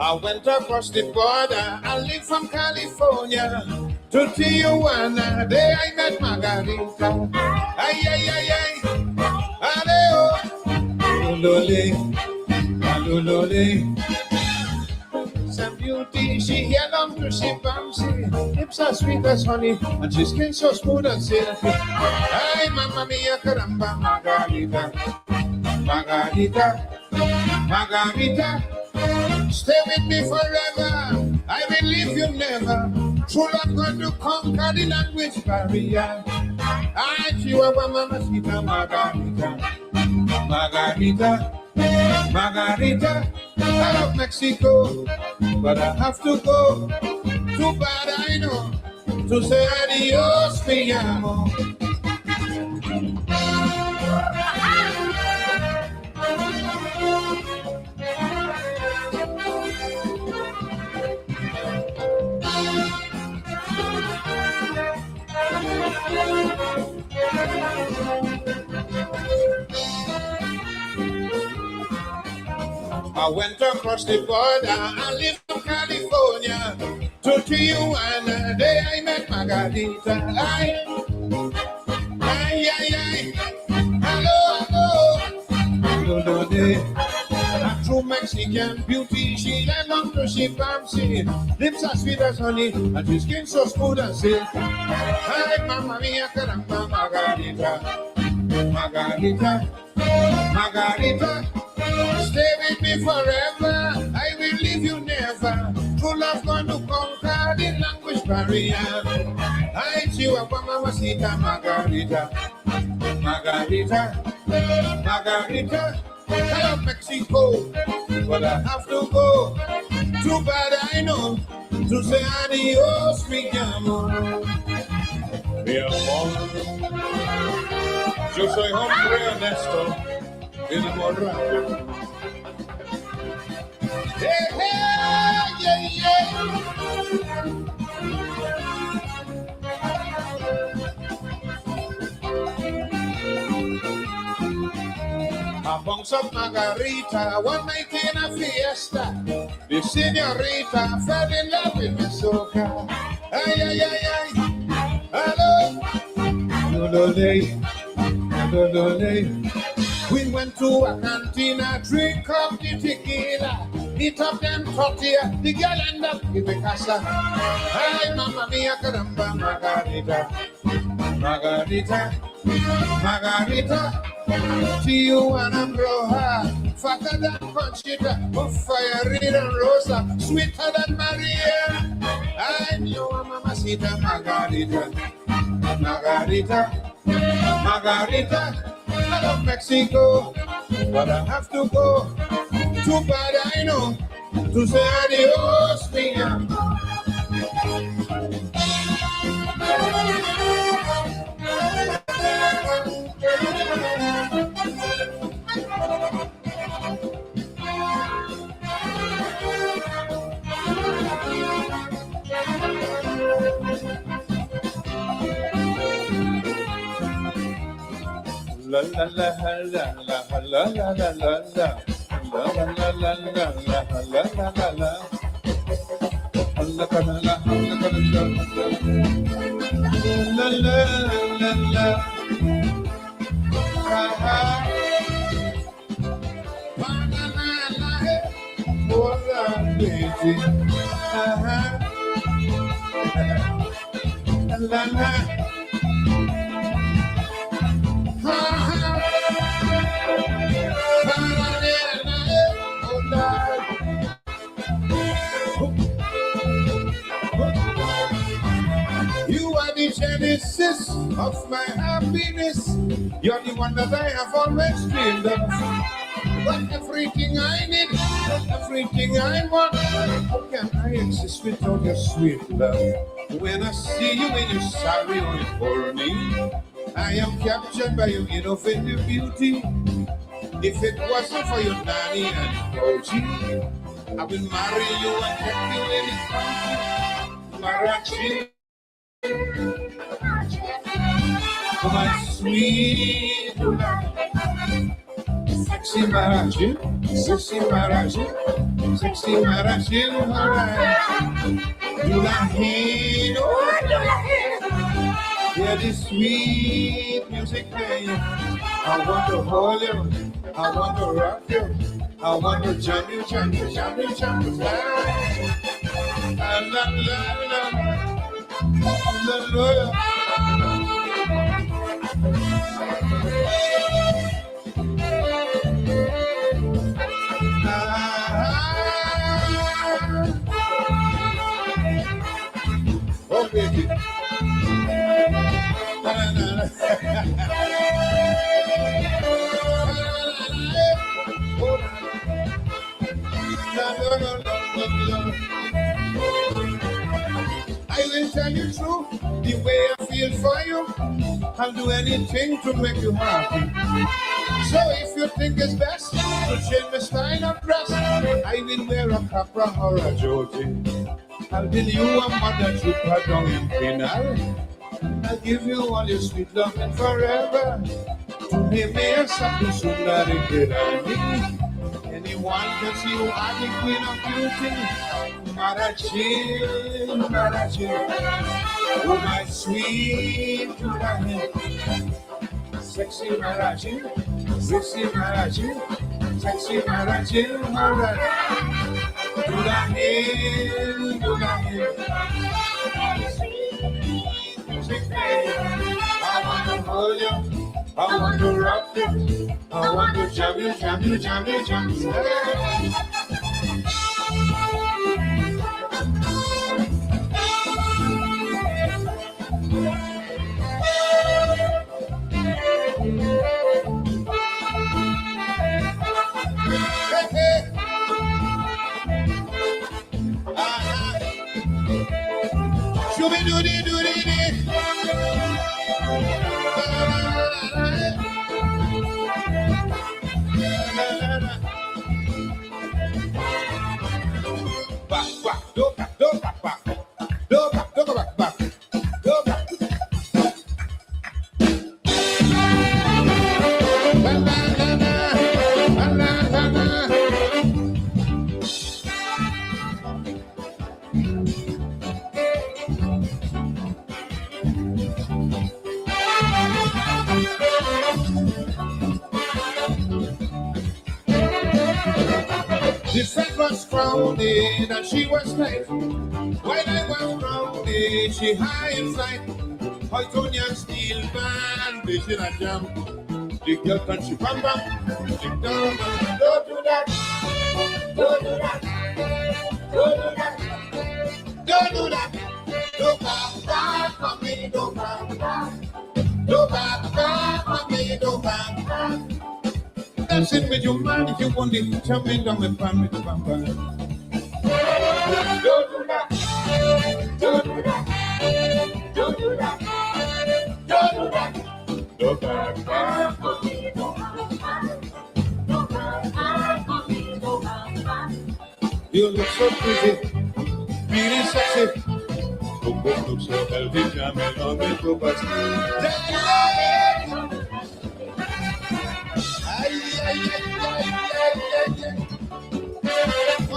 I went across the border. I live from California to Tijuana. There I met Margarita. Ay, ay, ay, ay. Aleo. Lolole. Lolole. Some beauty, she yellow to she bouncy. Lips are sweet as honey, and she skin so smooth and silky. Ay, mamma mia, caramba, Margarita. Margarita. Margarita. Stay with me forever. I will leave you never. True love going to conquer the language barrier. I Chihuahua Mamacita Margarita. Margarita. Margarita. I love Mexico, but I have to go. Too bad I know to say adios, mi amo. I went across the border. I live from California to Tijuana. There I met Margarita. Ay, ay, ay, ay. Hello, hello. A true Mexican beauty. She long to she bouncy. Lips are sweet as honey, and her skin so smooth and silky. Ay, mamma mia, caramba, Margarita. Margarita. Margarita. Stay with me forever. I will leave you never. True love going to conquer the language barrier. I Chihuahua Mamacita Margarita. Margarita. Margarita. I love Mexico, but I have to go. Too bad I know to say adios, mi amor. Mi amor. Yo soy hombre honesto. Enamorado. Hey, hey, yeah, yeah. A bounce of Margarita, one night in a fiesta. The señorita fell in love with me soca. Ay, ay, ay, ay. Hello. We went to a cantina, drink up the tequila, eat up them tortilla, the girl end up in the casa. Ay, mamma mia, caramba, Margarita. Margarita. Margarita. Tijuana Broja, fatter than Conchita, fiery than Rosa, sweeter than Maria. I'm your Mamacita Margarita. Margarita. Margarita. I love Mexico, but I have to go. Too bad I know to say adios, mi amor. La la la la la la la la la la la la la la la la la. You are the genesis of my happiness. You're the one that I have always dreamed of. But everything I need, everything I want, how can I exist without your sweet love? When I see you in your sorry or you for me, I am captured by your innovative beauty. If it wasn't for your nanny and OG, I will marry you and take you in it. Marachi, my sweet love. Sexy Marachi, sexy Marachi. Sexy Marachil, alright. Do la hand, oh, do la hand. Hear this sweet music playing. I want to hold you, I want to rock you, I want to jump you, jump you, jump you, jump you. La la la la la la. Oh baby. I will tell you true, the way I feel for you, I'll do anything to make you happy. So if you think it's best to change my style of dress, I will wear a capra or a joji. I'll tell you a mother trooper down in Pinal. I'll give you all your sweet love and forever. To me, may something soon that it did I need. Anyone can see you are the queen of beauty. Marachil, Marachil. Oh, my sweet Marachil. Sexy Marachil, sexy Marachil, sexy Marachil, alright. Do the hill, do the hill. I want to hold you, I want to rock you, I want to jam you, jam you, jam you, jam you. Hey, hey. Shooby doody doody dee. Back, back, do back, do back, back, do back, do back, back, do back. The fat was crowded and she was tight. While I was crowded, she high in flight. Hoitonian steel band, vision a jump. The girl can she bam bam. She down, don't do that. Don't do that. Don't do that. Don't do that. Don't back back for me. Don't back back. Don't back back for me. Don't back back. Dancing with your man if you want it. Tell me down the pan with the vampire. Don't do that. Don't do that. Don't do that. Don't do that. Don't back back for me. Don't back back. Don't back back for me. Don't back back. You look so pretty, really sexy. Boom boom look so healthy, jamming on the go but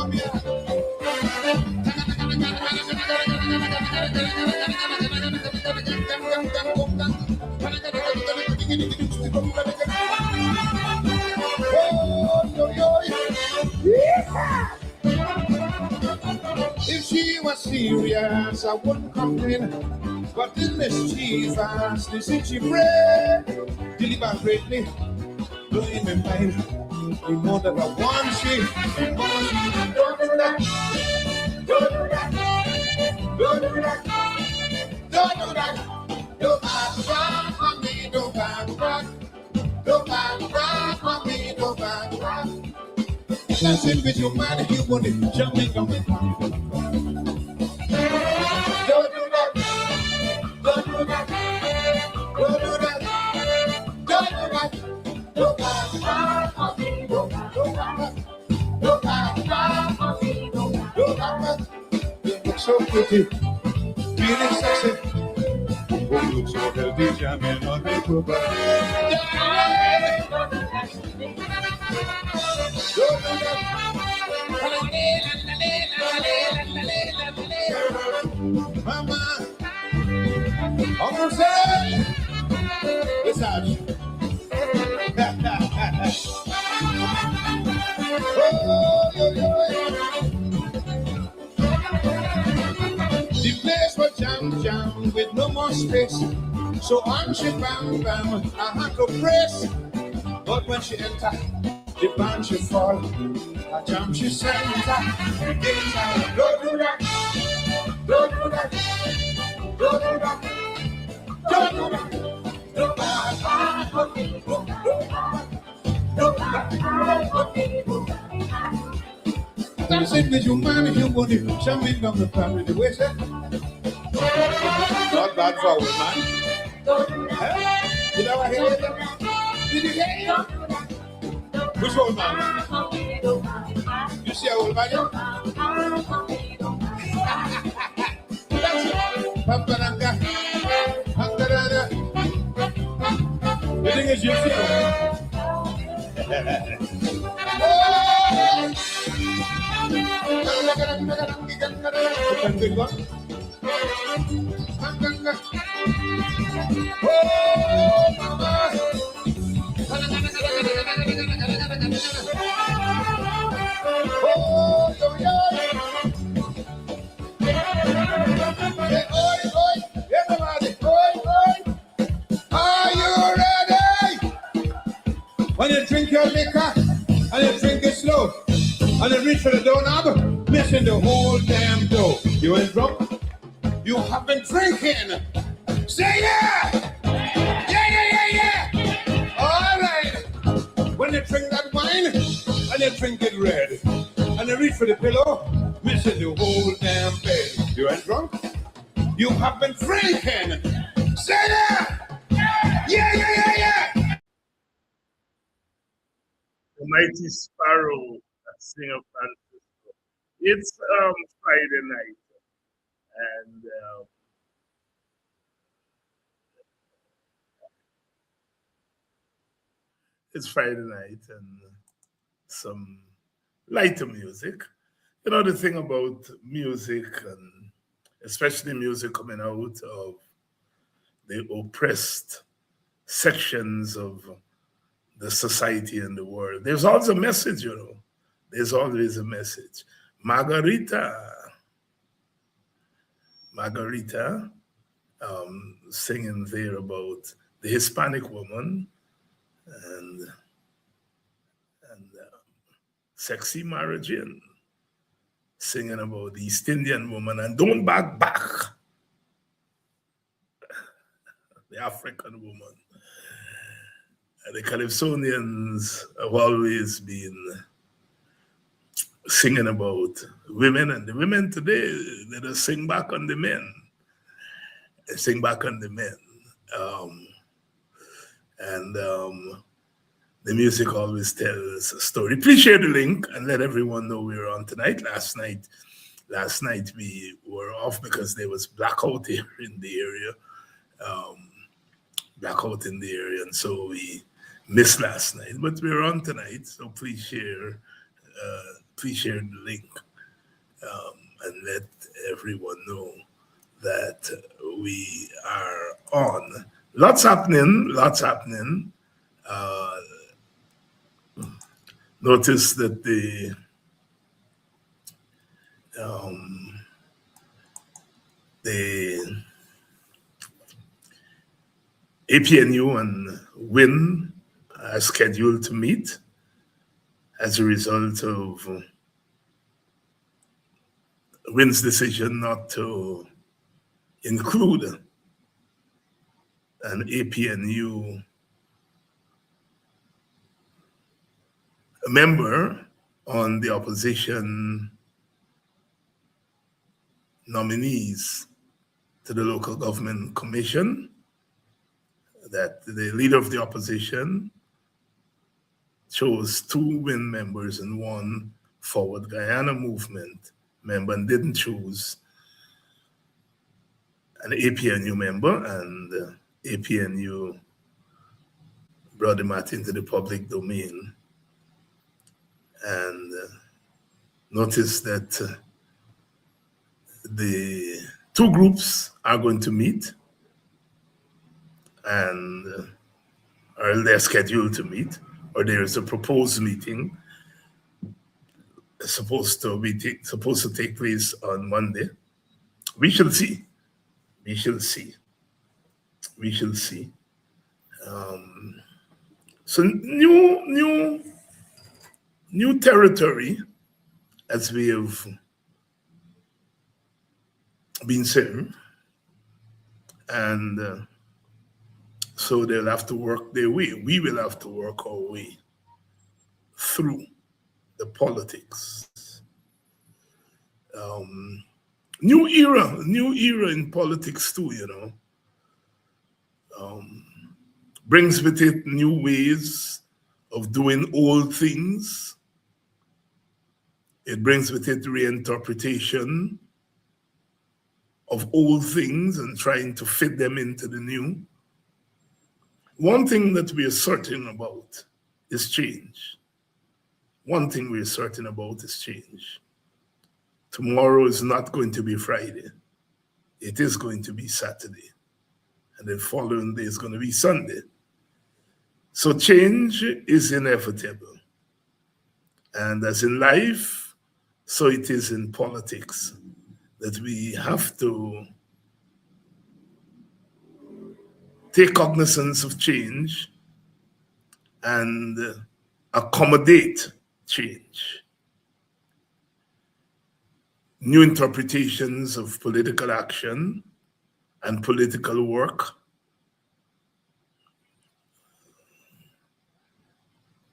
come here. If she was serious, I wouldn't complain. But the mischievous, the city bread, deliberately blowing my mind. You know that I want she. Don't do that. Don't do that. Don't do that. Don't do that. Don't back back for me. Don't back back. Don't back back for me. Don't back back. Dancing with your man, you want it, jumping on me. Don't do that. Don't do that. Don't do that. Don't do that. Don't back back for me. Don't back back. Don't back back for me. Don't back back. You look so pretty, feeling sexy. You look so healthy, jamming on me. Don't do that. Mama, almost there. It's out. Oh, yo, yo. The place was jam with no more space. So on she bam bam, I had to press. But when she enter, the band she fall. A jam she center. Don't do that. Don't do that. Don't do that. Don't do that. Don't do that. That's it with you, man. If you want to jump in on the family, the way said. Not bad for a man. Huh? Did I hear it? Did you hear it? Which old man? You see a old man? That's it. Papananga. Hangarada. The thing is, you see Are you ready? When you drink your liquor and you drink it slow and you reach for the doorknob, missing the whole damn dough. You ain't drunk? You have been drinking. Say yeah! Yeah! All right. When you drink that wine and you drink it red and you reach for the pillow, missing the whole damn bed. You ain't drunk? You have been drinking. Say yeah! Yeah! The Mighty Sparrow, Singer Francisco. It's Friday night, and it's Friday night, and some lighter music. You know the thing about music, and especially music coming out of the oppressed sections of the society and the world. There's always a message, you know. There's always a message. Margarita, singing there about the Hispanic woman and sexy marriage, singing about the East Indian woman and don't back, the African woman. The Calypsonians have always been singing about women, and the women today, they just sing back on the men. They sing back on the men. The music always tells a story. Please share the link and let everyone know we're on tonight. Last night we were off because there was blackout here in the area. And so we missed last night, but we're on tonight, so please share the link and let everyone know that we are on. Lots happening. Notice that the APNU and WIN are scheduled to meet as a result of WIN's decision not to include an APNU member on the opposition nominees to the local government commission, that the leader of the opposition chose 2 WIN members and 1 Forward Guyana movement member, and didn't choose an APNU member, and APNU brought the matter into the public domain. And notice that the two groups are going to meet, and or they're scheduled to meet, or there is a proposed meeting supposed to take place on Monday. We shall see. We shall see. We shall see. So new territory, as we have been saying, and so they'll have to work their way. We will have to work our way through the politics. New era in politics too, you know. Brings with it new ways of doing old things. It brings with it reinterpretation of old things and trying to fit them into the new. One thing that we are certain about is change. One thing we are certain about is change. Tomorrow is not going to be Friday. It is going to be Saturday. And the following day is going to be Sunday. So change is inevitable. And as in life, so it is in politics, that we have to take cognizance of change and accommodate change. New interpretations of political action and political work,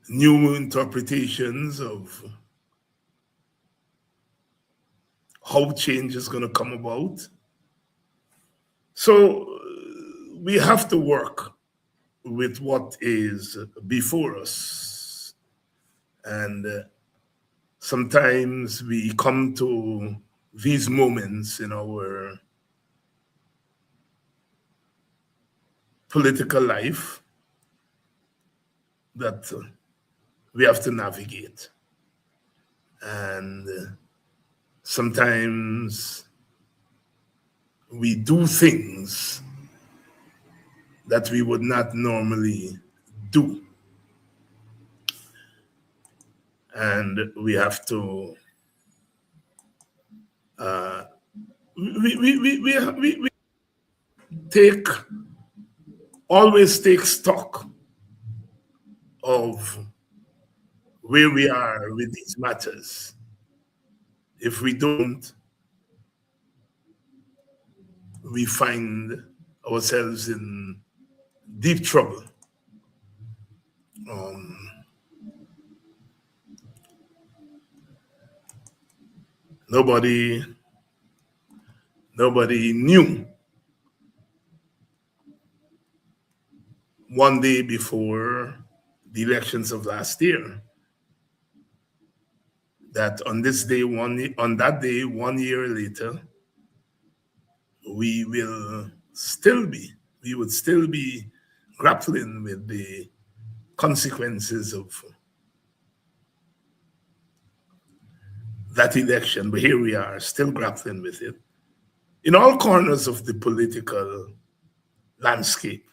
new interpretations of how change is going to come about. So we have to work with what is before us. And sometimes we come to these moments in our political life that we have to navigate. And sometimes we do things that we would not normally do. And we have to we always take stock of where we are with these matters. If we don't, we find ourselves in deep trouble. Nobody knew one day before the elections of last year that on that day, 1 year later, we would still be grappling with the consequences of that election. But here we are, still grappling with it in all corners of the political landscape.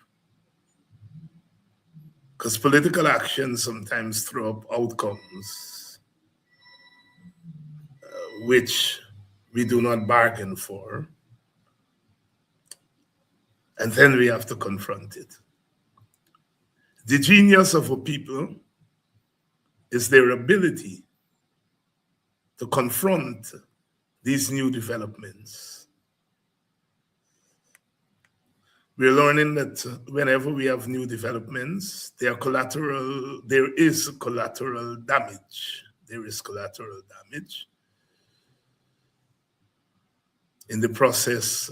Because political actions sometimes throw up outcomes which we do not bargain for. And then we have to confront it. The genius of a people is their ability to confront these new developments. We're learning that whenever we have new developments, there is collateral damage. There is collateral damage. In the process,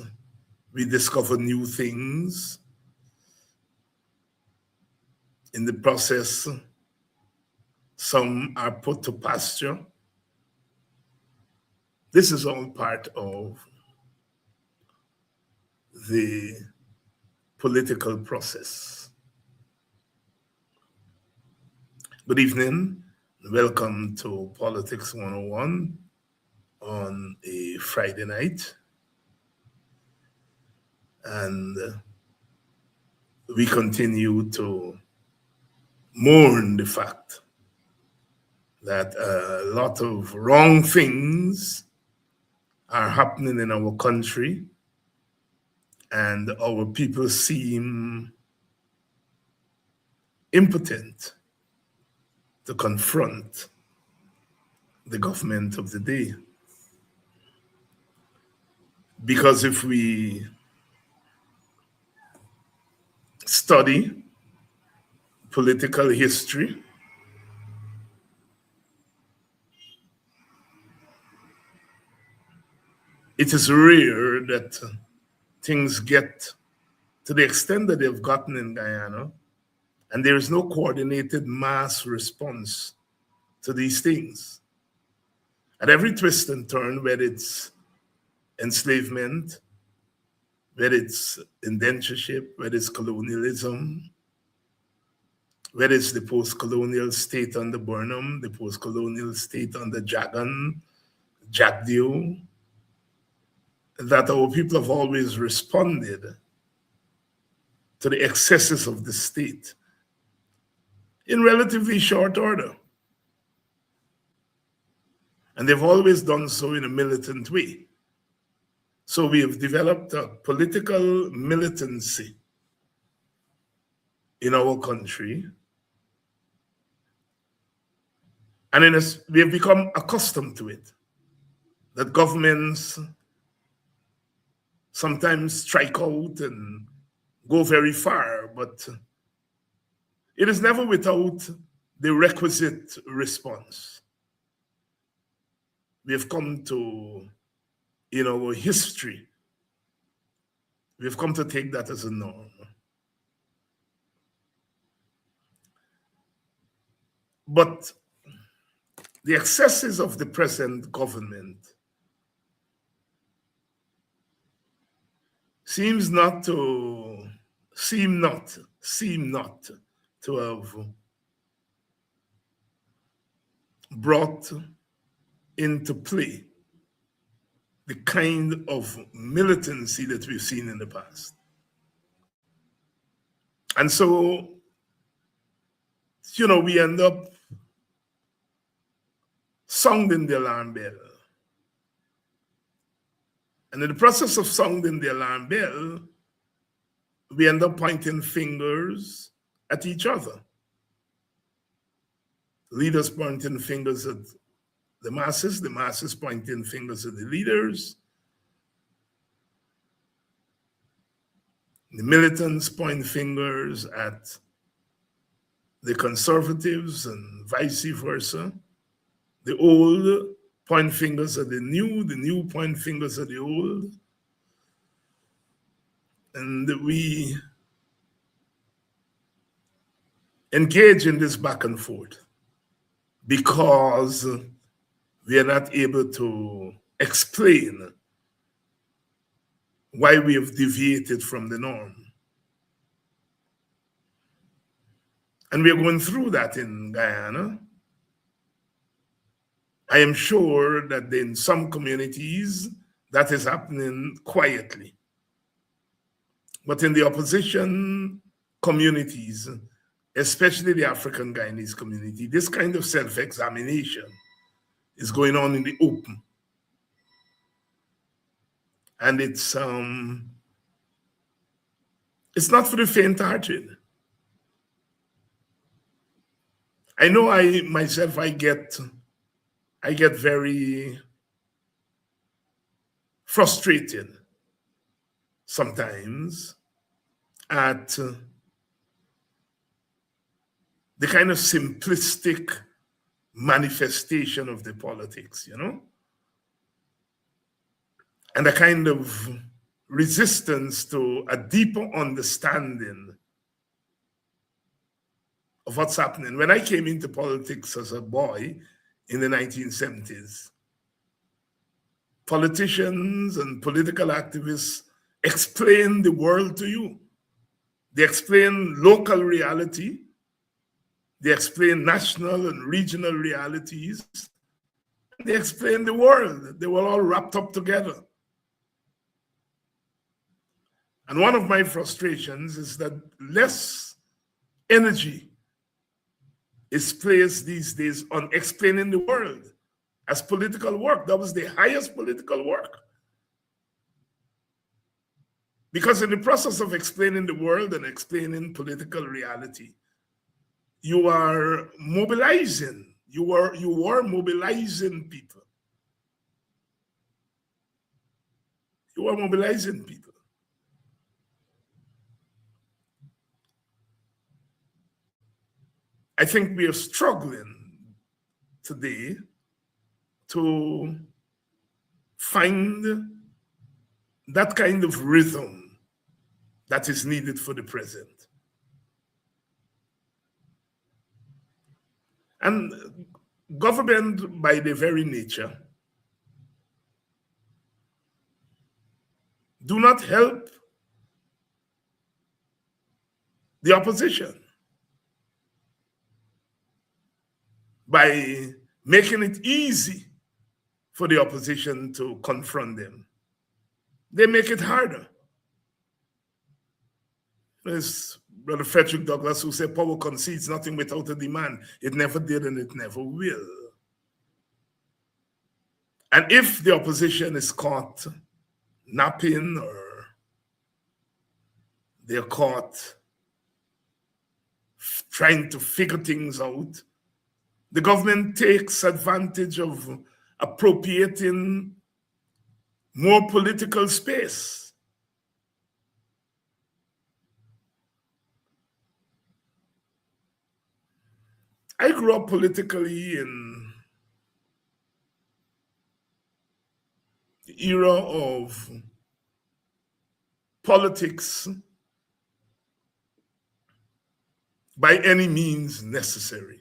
we discover new things. In the process, some are put to pasture. This is all part of the political process. Good evening. Welcome to Politics 101 on a Friday night. And we continue to mourn the fact that a lot of wrong things are happening in our country, and our people seem impotent to confront the government of the day. Because if we study political history, it is rare that things get to the extent that they've gotten in Guyana, and there is no coordinated mass response to these things. At every twist and turn, whether it's enslavement, whether it's indentureship, whether it's colonialism, whether it's the post-colonial state under Burnham, the post-colonial state under Jagan, Jagdeo, that our people have always responded to the excesses of the state in relatively short order. And they've always done so in a militant way. So we have developed a political militancy in our country. And we have become accustomed to it, that governments sometimes strike out and go very far, but it is never without the requisite response. We have come to, in our history, we have come to take that as a norm. But the excesses of the present government seem not to have brought into play the kind of militancy that we've seen in the past. And so, we end up sounding the alarm bell. And in the process of sounding the alarm bell, we end up pointing fingers at each other. Leaders pointing fingers at the masses pointing fingers at the leaders, the militants point fingers at the conservatives and vice versa. The old point fingers at the new point fingers at the old. And we engage in this back and forth because we are not able to explain why we have deviated from the norm. And we are going through that in Guyana. I am sure that in some communities that is happening quietly. But in the opposition communities, especially the African Guyanese community, this kind of self-examination is going on in the open. And it's not for the faint-hearted. I know I get very frustrated sometimes at the kind of simplistic manifestation of the politics, and a kind of resistance to a deeper understanding of what's happening. When I came into politics as a boy in the 1970s, politicians and political activists explain the world to you. They explain local reality. They explain national and regional realities. They explain the world. They were all wrapped up together. And one of my frustrations is that less energy is placed these days on explaining the world as political work. That was the highest political work. Because in the process of explaining the world and explaining political reality, you are mobilizing. You are mobilizing people. You are mobilizing people. I think we are struggling today to find that kind of rhythm that is needed for the present. And government, by their very nature, do not help the opposition by making it easy for the opposition to confront them. They make it harder. There's Brother Frederick Douglass who said, power concedes nothing without a demand. It never did and it never will. And if the opposition is caught napping or they're caught trying to figure things out, the government takes advantage of appropriating more political space. I grew up politically in the era of politics by any means necessary.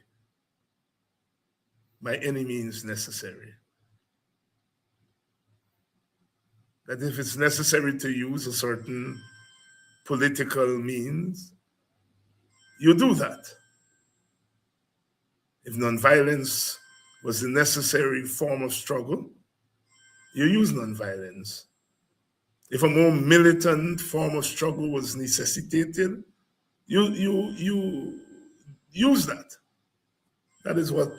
By any means necessary. That if it's necessary to use a certain political means, you do that. If nonviolence was the necessary form of struggle, you use nonviolence. If a more militant form of struggle was necessitated, you use that. That is what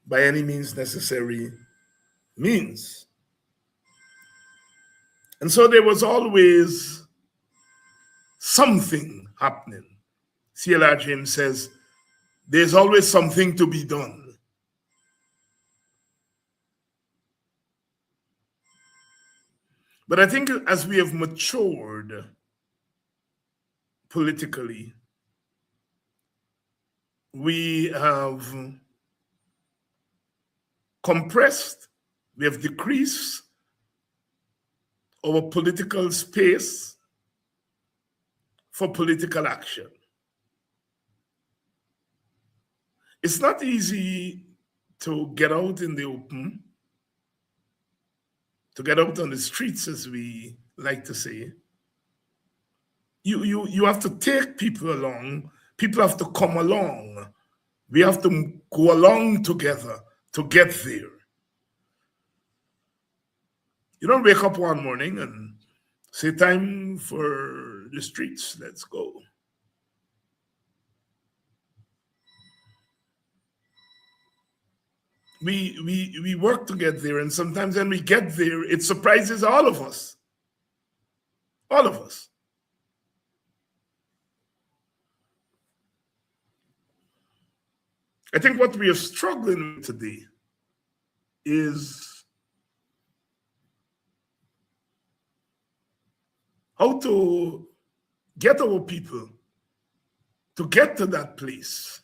by any means necessary means. And so there was always something happening. C.L.R. James says, there's always something to be done. But I think as we have matured politically, we have compressed, we have decreased our political space for political action. It's not easy to get out in the open, to get out on the streets, as we like to say. You have to take people along. People have to come along. We have to go along together to get there. You don't wake up one morning and say, time for the streets, let's go. We work to get there, and sometimes when we get there, it surprises all of us. All of us. I think what we are struggling with today is how to get our people to get to that place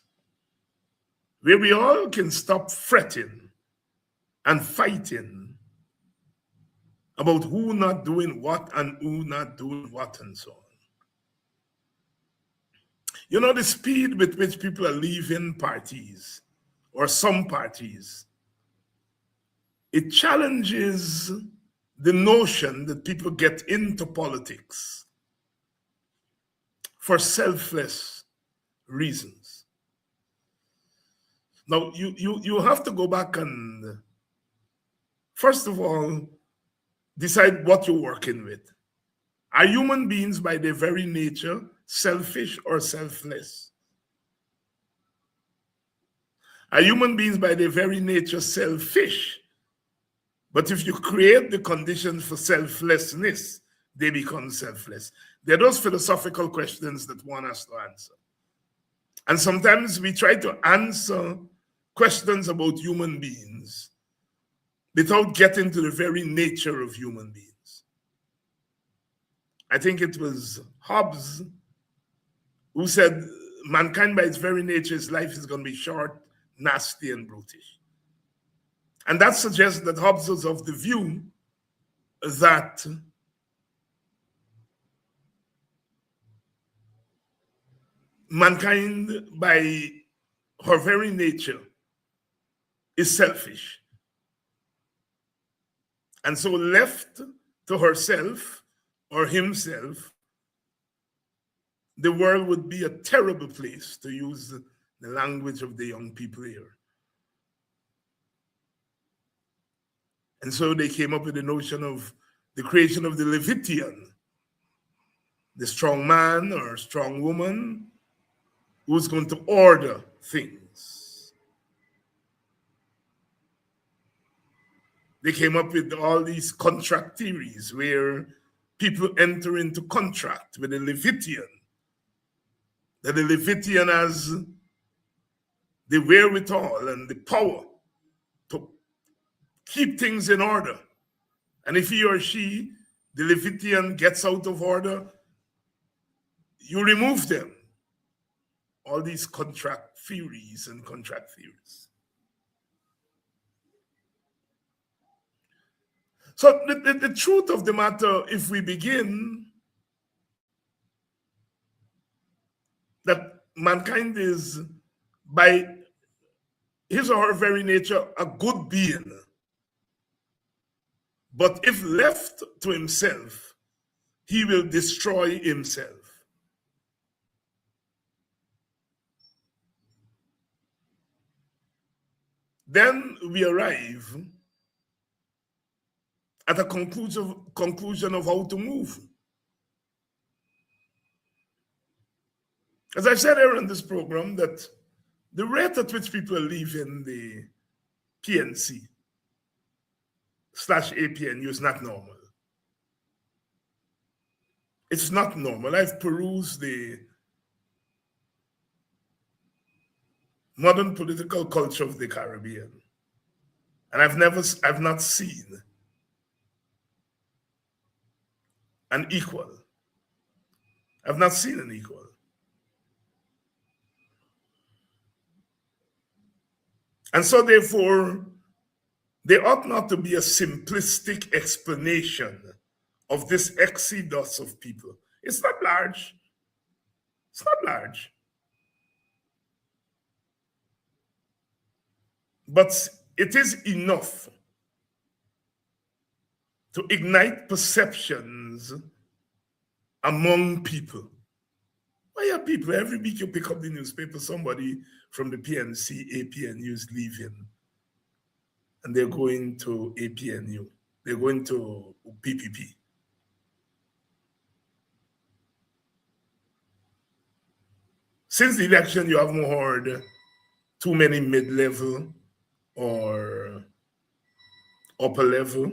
where we all can stop fretting and fighting about who not doing what and who not doing what and so on. You know, the speed with which people are leaving parties or some parties, it challenges the notion that people get into politics for selfless reasons. Now, you have to go back and, first of all, decide what you're working with. Are human beings by their very nature selfish or selfless? Are human beings by their very nature selfish? But if you create the conditions for selflessness, they become selfless. They're those philosophical questions that one has to answer. And sometimes we try to answer questions about human beings without getting to the very nature of human beings. I think it was Hobbes who said, mankind by its very nature, its life is going to be short, nasty, and brutish. And that suggests that Hobbes was of the view that mankind by her very nature is selfish. And so left to herself or himself, the world would be a terrible place, to use the language of the young people here. And so they came up with the notion of the creation of the Levitian, the strong man or strong woman who's going to order things. They came up with all these contract theories where people enter into contract with the Levitian, that the Levitian has the wherewithal and the power to keep things in order. And if he or she, the Levitian, gets out of order, you remove them. All these contract theories and contract theories. So the truth of the matter, if we begin, that mankind is by his or her very nature a good being, but if left to himself, he will destroy himself. Then we arrive at a conclusion of how to move. As I said earlier in this program, that the rate at which people live in the PNC/APNU is not normal. It's not normal. I've perused the modern political culture of the Caribbean, and I've not seen an equal. I've not seen an equal. And so therefore, there ought not to be a simplistic explanation of this exodus of people. It's not large. It's not large. But it is enough to ignite perceptions among people. Why are people, every week you pick up the newspaper, somebody from the PNC, APNU is leaving, and they're going to APNU. They're going to PPP. Since the election, you haven't heard too many mid-level or upper level.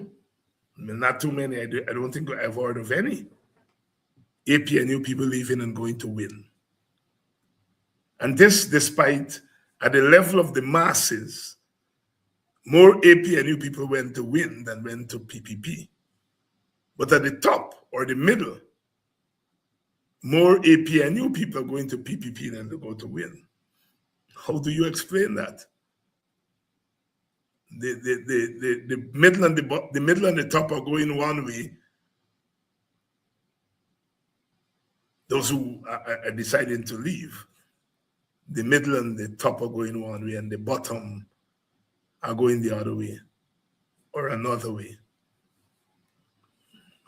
I mean, not too many. I don't think I've heard of any APNU people leaving and going to win. And this despite, at the level of the masses, more APNU people went to win than went to PPP. But at the top or the middle, more APNU people are going to PPP than they go to win. How do you explain that? The middle and the middle and the top are going one way. Those who are deciding to leave, the middle and the top are going one way, and the bottom are going the other way or another way.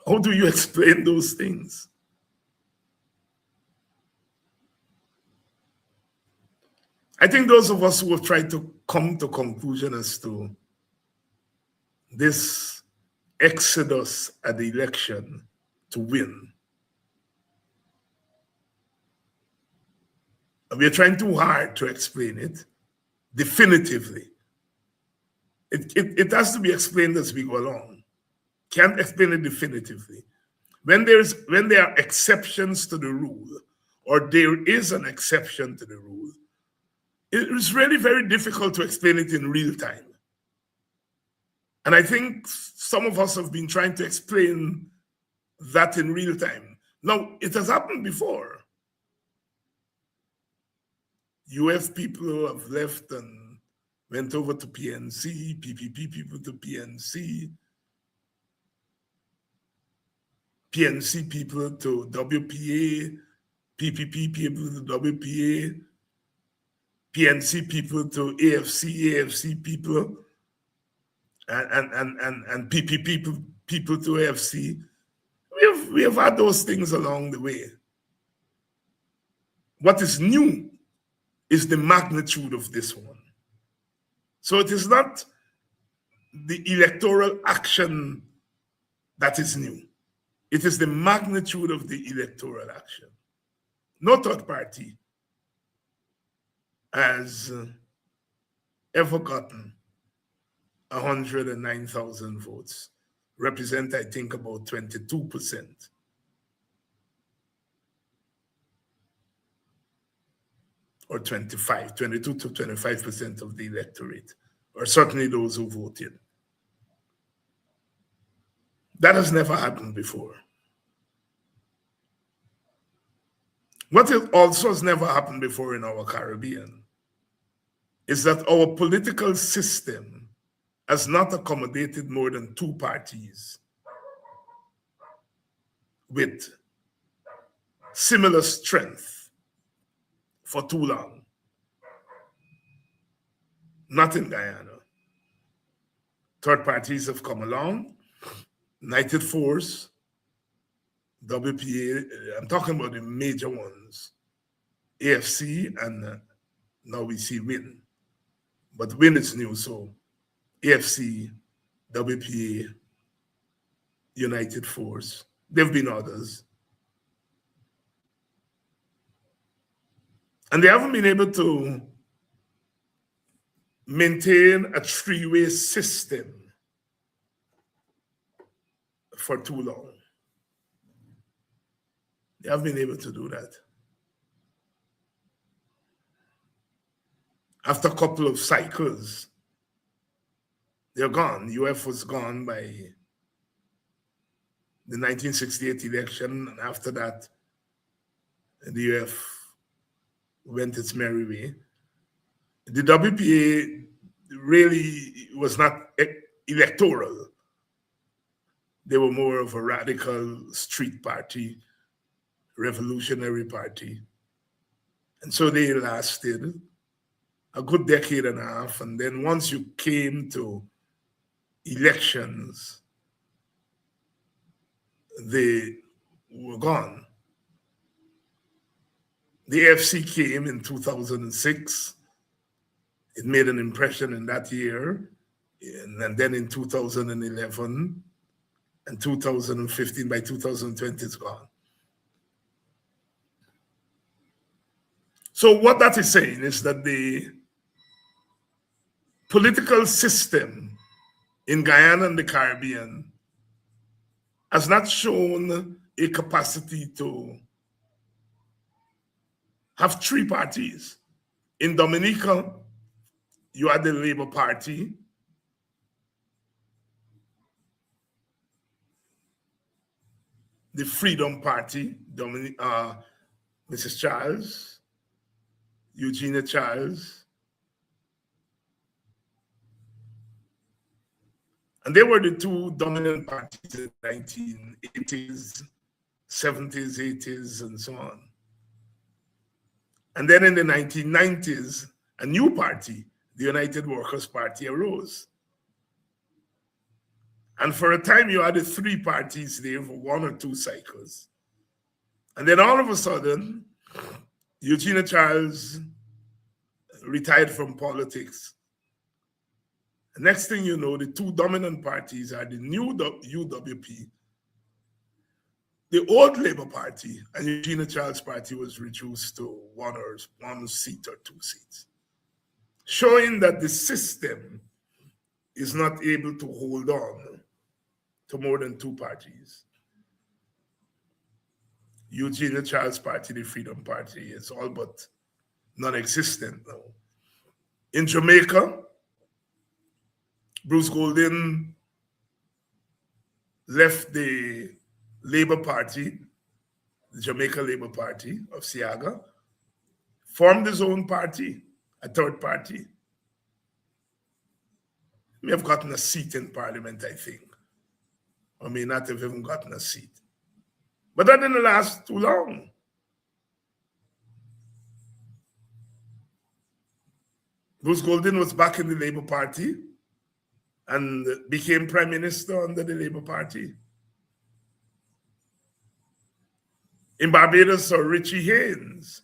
How do you explain those things? I think those of us who have tried to come to conclusion as to this exodus at the election to win, we are trying too hard to explain it definitively. It has to be explained as we go along. Can't explain it definitively. When there are exceptions to the rule, or there is an exception to the rule, it is really very difficult to explain it in real time. And I think some of us have been trying to explain that in real time. Now, it has happened before. UF people have left and went over to PNC, PPP people to PNC, PNC people to WPA, PPP people to WPA, PNC people to AFC, AFC people, and PPP people to AFC. We have had those things along the way. What is new is the magnitude of this one. So it is not the electoral action that is new. It is the magnitude of the electoral action. No third party has ever gotten 109,000 votes, represent, I think, about 22%. Or 22 to 25% of the electorate, or certainly those who voted. That has never happened before. What also has never happened before in our Caribbean is that our political system has not accommodated more than two parties with similar strength for too long. Not in Guyana. Third parties have come along, United Force, WPA, I'm talking about the major ones, AFC, and now we see WIN. But WIN is new, so AFC, WPA, United Force, there have been others. And they haven't been able to maintain a three-way system for too long. They haven't been able to do that. After a couple of cycles, they're gone. UF was gone by the 1968 election, and after that, the UF went its merry way. The WPA really was not electoral. They were more of a radical street party, revolutionary party. And so they lasted a good decade and a half. And then once you came to elections, they were gone. The AFC came in 2006. It made an impression in that year. And then in 2011 and 2015, by 2020, it's gone. So what that is saying is that the political system in Guyana and the Caribbean has not shown a capacity to have three parties. In Dominica, you had the Labour Party, the Freedom Party, Mrs. Charles, Eugenia Charles, and they were the two dominant parties in the 1980s, 70s, 80s, and so on. And then in the 1990s, a new party, the United Workers' Party, arose. And for a time, you had the three parties there for one or two cycles. And then all of a sudden, Eugenia Charles retired from politics. The next thing you know, the two dominant parties are the new UWP, the old Labour Party, and Eugenia Child's party was reduced to one seat or two seats, showing that the system is not able to hold on to more than two parties. Eugenia Child's party, the Freedom Party, is all but non-existent now. In Jamaica, Bruce Golding left the Labour Party, the Jamaica Labour Party of Seaga, formed his own party, a third party. He may have gotten a seat in Parliament, I think, or may not have even gotten a seat. But that didn't last too long. Bruce Golding was back in the Labour Party and became Prime Minister under the Labour Party. In Barbados, Sir Richie Haynes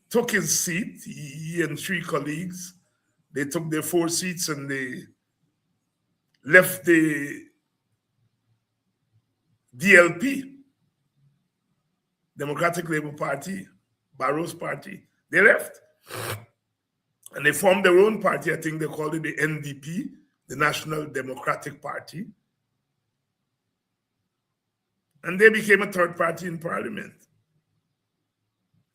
took his seat. He and three colleagues, they took their 4 seats and they left the DLP, Democratic Labour Party, Barrow's party. They left and they formed their own party. I think they called it the NDP, the National Democratic Party. And they became a third party in Parliament.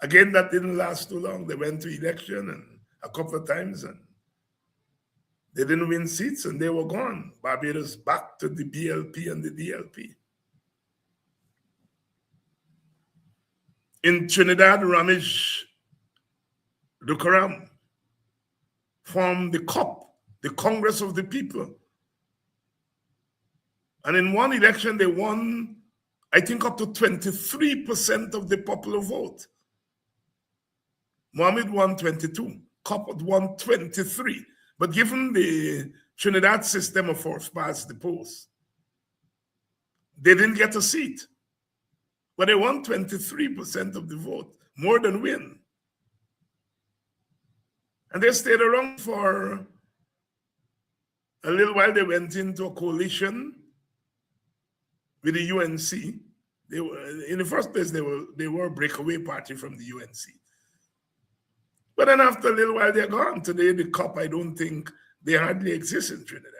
Again, that didn't last too long. They went to election and a couple of times and they didn't win seats and they were gone. Barbados back to the BLP and the DLP. In Trinidad, Ramesh Dukaram formed the COP, the Congress of the People. And in one election, they won, I think, up to 23% of the popular vote. Mohammed won 22, COP won 23. But given the Trinidad system of first past the post, they didn't get a seat. But they won 23% of the vote, more than win. And they stayed around for a little while. They went into a coalition with the UNC. They were, in the first place, they were a breakaway party from the UNC. But then after a little while, they're gone. Today, the COP, I don't think they hardly exist in Trinidad.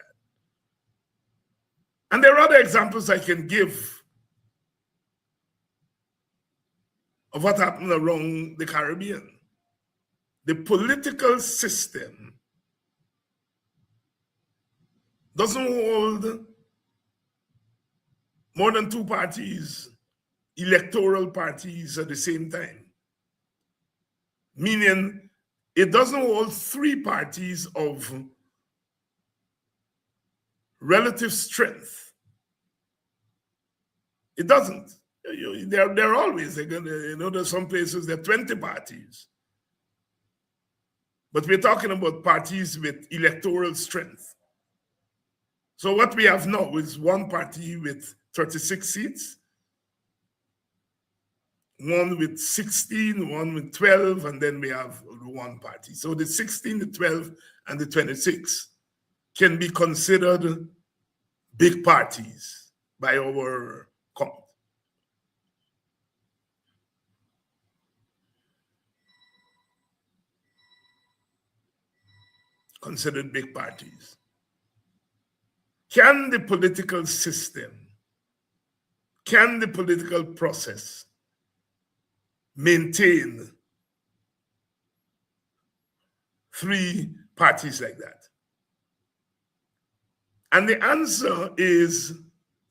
And there are other examples I can give of what happened around the Caribbean. The political system doesn't hold more than two parties, electoral parties at the same time. Meaning it doesn't hold 3 parties of relative strength. It doesn't. They're always, there's some places there are 20 parties. But we're talking about parties with electoral strength. So what we have now is one party with 36 seats, one with 16, one with 12, and then we have one party. So the 16, the 12, and the 26 can be considered big parties by our count. Considered big parties. Can the political system, can the political process maintain 3 parties like that? And the answer is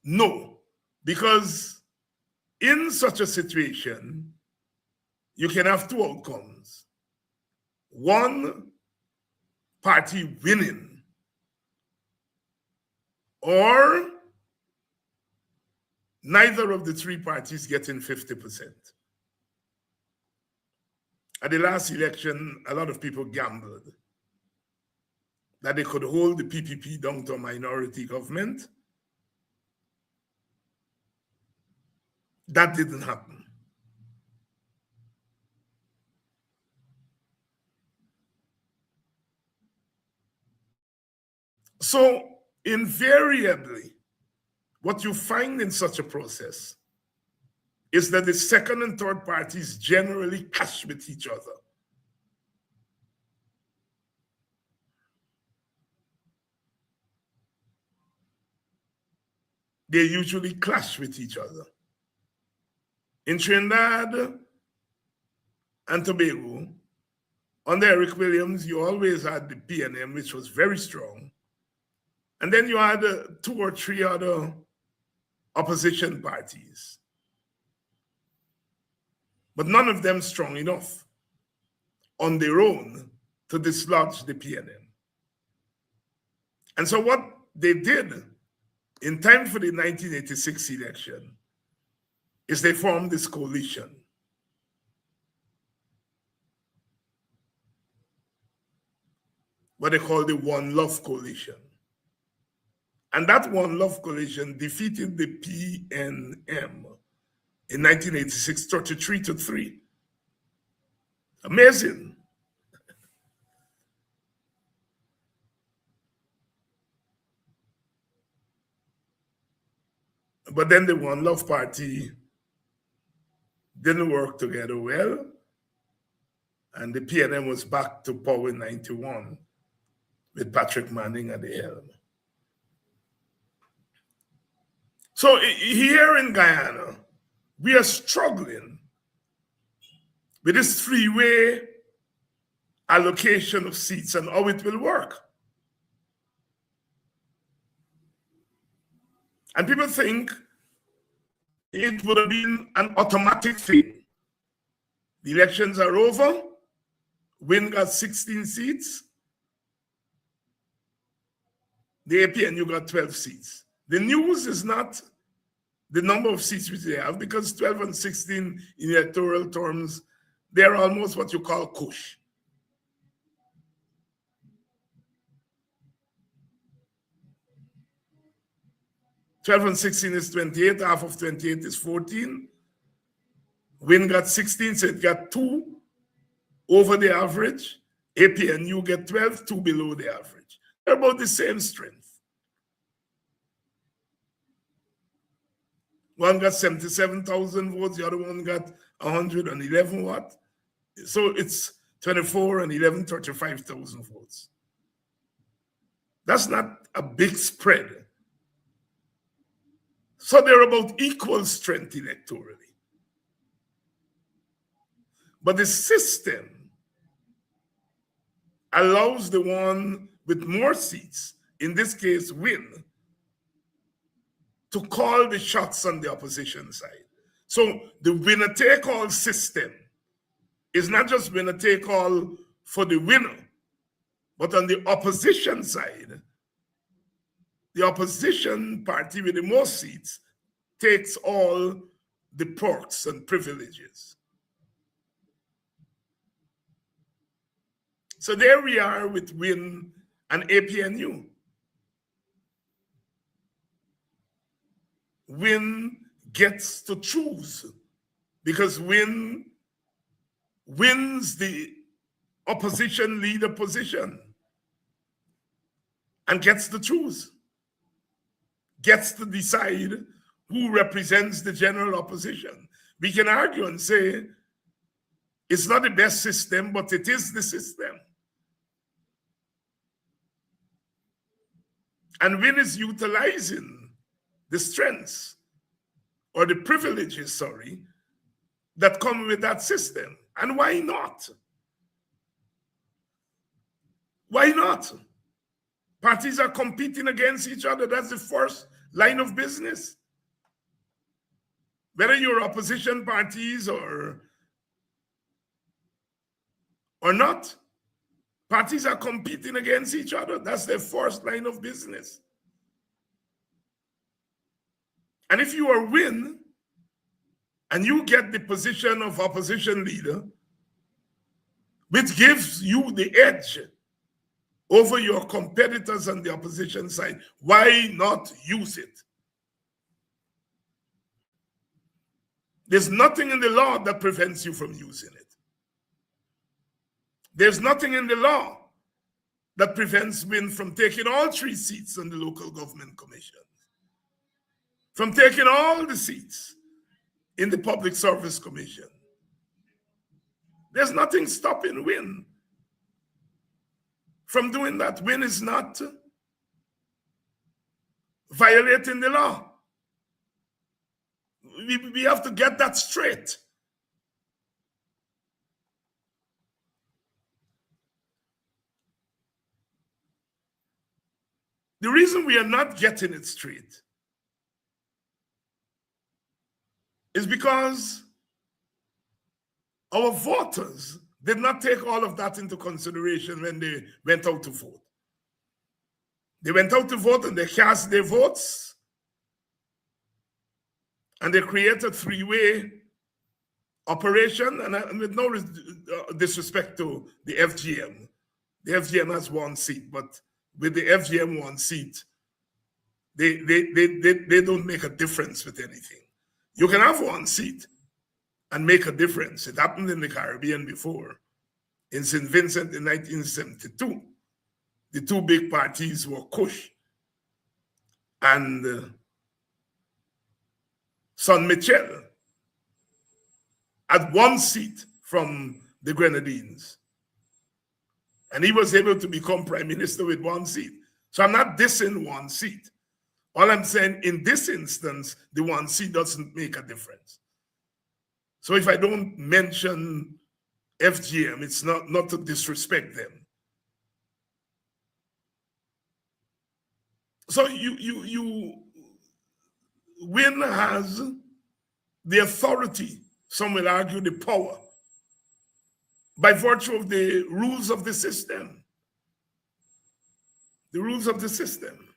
no, because in such a situation, you can have 2 outcomes. One party winning, or neither of the 3 parties getting 50%. At the last election, a lot of people gambled that they could hold the PPP down to a minority government. That didn't happen. So invariably, what you find in such a process is that the second and third parties generally clash with each other. They usually clash with each other. In Trinidad and Tobago, under Eric Williams, you always had the PNM, which was very strong. And then you had 2 or 3 other opposition parties. But none of them strong enough on their own to dislodge the PNM. And so what they did in time for the 1986 election is they formed this coalition. What they call the One Love Coalition. And that One Love Coalition defeated the PNM in 1986, 33-3. Amazing. But then the One Love Party didn't work together well, and the PNM was back to power in 91 with Patrick Manning at the helm. So here in Guyana, we are struggling with this three-way allocation of seats and how it will work. And people think it would have been an automatic thing. The elections are over. Win got 16 seats. The APNU got 12 seats. The news is not the number of seats which they have, because 12 and 16 in electoral terms, they're almost what you call cush. Twelve and 16 is 28, half of 28 is 14. Win got 16, so it got 2 over the average. APNU get 12, 2 below the average. They're about the same strength. One got 77,000 votes, the other one got 111 what? So it's 24 and 11, 35,000 votes. That's not a big spread. So they're about equal strength electorally. But the system allows the one with more seats, in this case, Win, to call the shots on the opposition side. So the winner-take-all system is not just winner-take-all for the winner, but on the opposition side, the opposition party with the most seats takes all the perks and privileges. So there we are with Win and APNU. Win gets to choose because Win wins the opposition leader position and gets to choose, gets to decide who represents the general opposition. We can argue and say it's not the best system, but it is the system. And Win is utilizing the strengths or the privileges, that come with that system. And why not? Why not? Parties are competing against each other. That's the first line of business. Whether you're opposition parties or not, parties are competing against each other. That's their first line of business. And if you are Win and you get the position of opposition leader, which gives you the edge over your competitors on the opposition side, why not use it? There's nothing in the law that prevents you from using it. There's nothing in the law that prevents Win from taking all 3 seats on the local government commission, from taking all the seats in the Public Service Commission. There's nothing stopping Win from doing that. Win is not violating the law. We have to get that straight. The reason we are not getting it straight is because our voters did not take all of that into consideration when they went out to vote. They went out to vote and they cast their votes, and they created a 3-way operation, and with no disrespect to the FGM. The FGM has 1 seat, but with the FGM 1 seat, they don't make a difference with anything. You can have 1 seat and make a difference. It happened in the Caribbean before. In St. Vincent in 1972, the 2 big parties were Kush and San Michel, had 1 seat from the Grenadines. And he was able to become prime minister with 1 seat. So I'm not dissing 1 seat. All I'm saying, in this instance, the 1 seat doesn't make a difference. So if I don't mention FGM, it's not to disrespect them. So Win has the authority, some will argue the power, by virtue of the rules of the system. The rules of the system.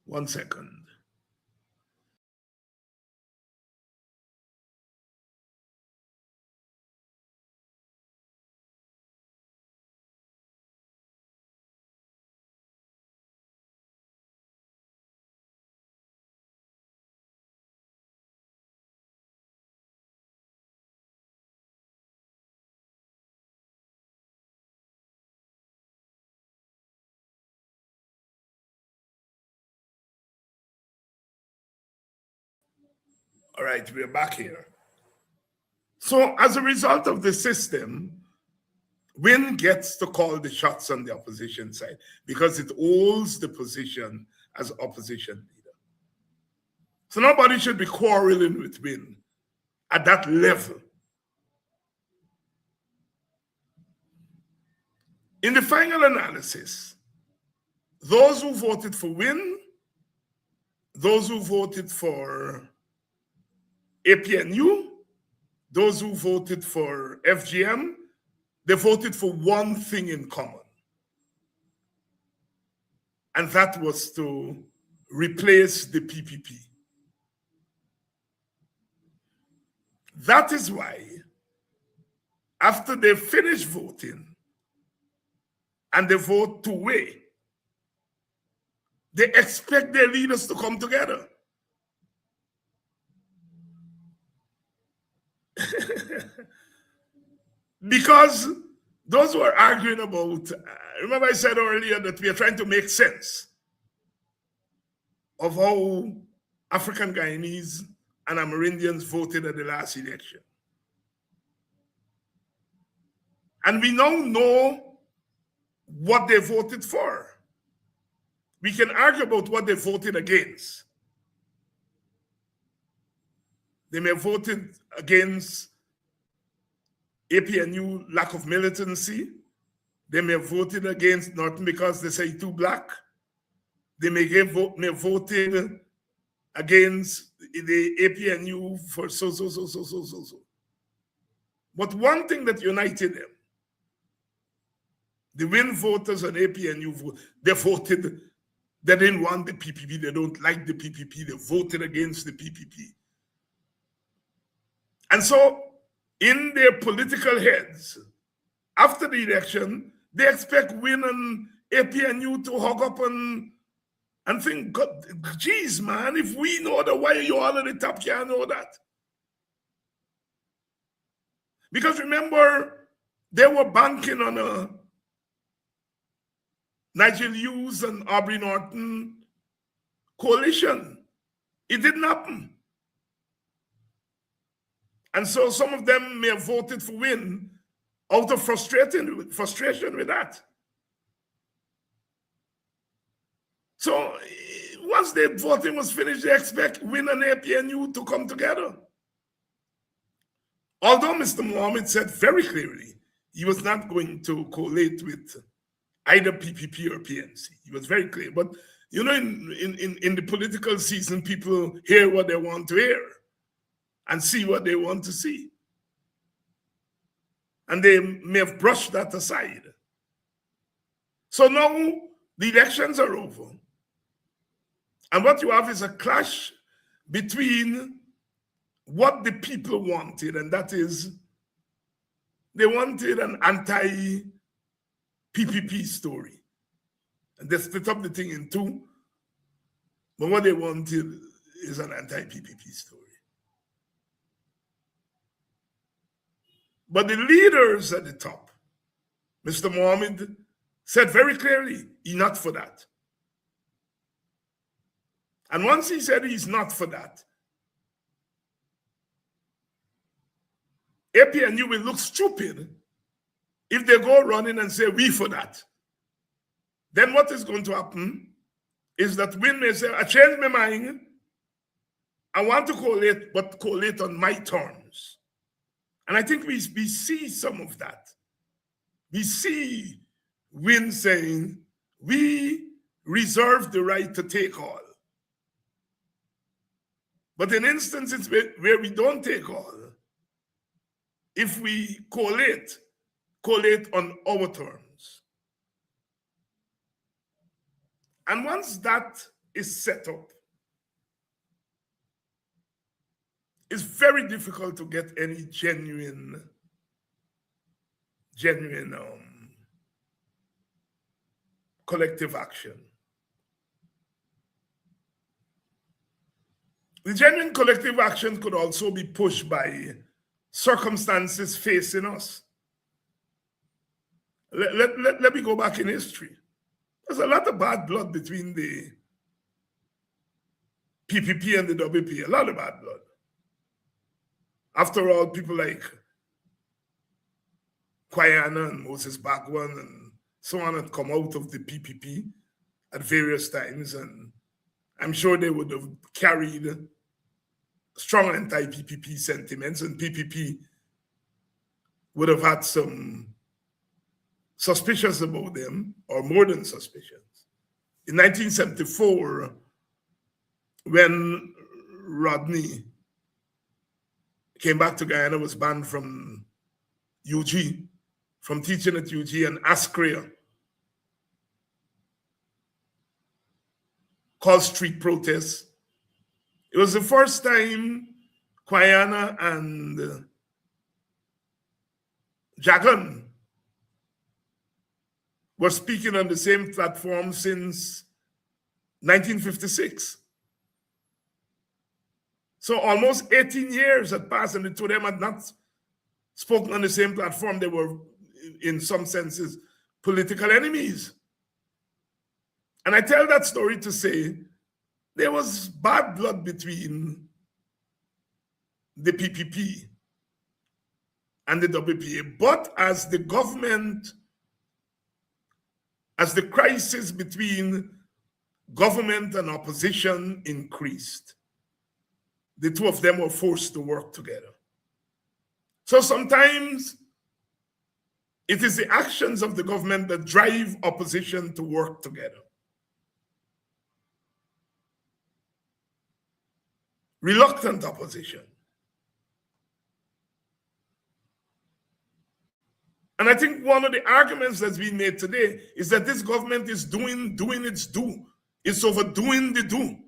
1 second. All right, we're back here. So as a result of the system, Win gets to call the shots on the opposition side because it holds the position as opposition leader. So nobody should be quarreling with Win at that level. In the final analysis, those who voted for Win, those who voted for APNU, those who voted for FGM, they voted for 1 thing in common. And that was to replace the PPP. That is why, after they finish voting and they vote 2-way, they expect their leaders to come together. Because those who are arguing about, remember I said earlier that we are trying to make sense of how African Guyanese and Amerindians voted at the last election. And we now know what they voted for. We can argue about what they voted against. They may have voted against APNU lack of militancy. They may have voted against Norton because they say too black. They may have voted against the APNU for so. But one thing that united them, the Win voters and APNU, they voted, they didn't want the PPP, they don't like the PPP, they voted against the PPP. And so, in their political heads, after the election, they expect Win and APNU to hug up and think, God, geez, man, if we know that, why are you all at the top can't know that? Because remember, They were banking on a Nigel Hughes and Aubrey Norton coalition. It didn't happen. And so some of them may have voted for Win out of frustration with that. So once the voting was finished, they expect Win and APNU to come together. Although Mr. Mohammed said very clearly he was not going to collate with either PPP or PNC. He was very clear. But you know, in the political season, people hear what they want to hear and see what they want to see. And they may have brushed that aside. So now the elections are over. And what you have is a clash between what the people wanted, and that is they wanted an anti-PPP story. And they split up the thing in two, but what they wanted is an anti-PPP story. But the leaders at the top, Mr. Mohammed, said very clearly, he's not for that. And once he said he's not for that, APNU will look stupid if they go running and say, we for that. Then what is going to happen is that Win may say, I changed my mind. I want to collate, but collate on my terms. And I think we see some of that. We see Win saying, we reserve the right to take all. But in instances where we don't take all, if we collate on our terms. And once that is set up, it's very difficult to get any genuine collective action. The genuine collective action could also be pushed by circumstances facing us. Let me go back in history. There's a lot of bad blood between the PPP and the WP, a lot of bad blood. After all, people like Kwayana and Moses Bagwan and so on had come out of the PPP at various times, and I'm sure they would have carried strong anti-PPP sentiments, and PPP would have had some suspicions about them, or more than suspicions. In 1974, when Rodney came back to Guyana, was banned from UG, from teaching at UG, and ASCREA called street protests. It was the first time Kwayana and Jagan were speaking on the same platform since 1956. So almost 18 years had passed, and the two of them had not spoken on the same platform. They were, in some senses, political enemies. And I tell that story to say there was bad blood between the PPP and the WPA. But as the government, as the crisis between government and opposition increased, the two of them were forced to work together. So sometimes it is the actions of the government that drive opposition to work together. Reluctant opposition. And I think one of the arguments that's been made today is that this government is doing its due. It's overdoing the due.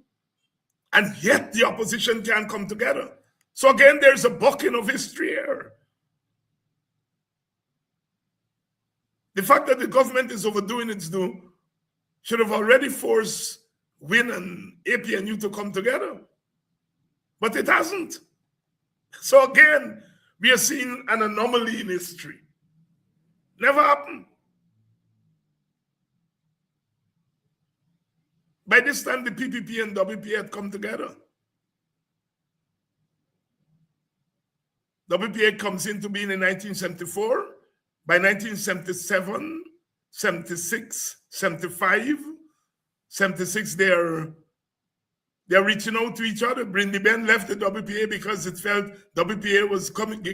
And yet the opposition can't come together. So again, there's a bucking of history here. The fact that the government is overdoing its due should have already forced WIN and APNU to come together. But it hasn't. So again, we are seeing an anomaly in history. Never happened. By this time, the PPP and WPA had come together. WPA comes into being in 1974. By 1977, 76, 75, 76, they're reaching out to each other. Brindley Ben left the WPA because it felt WPA was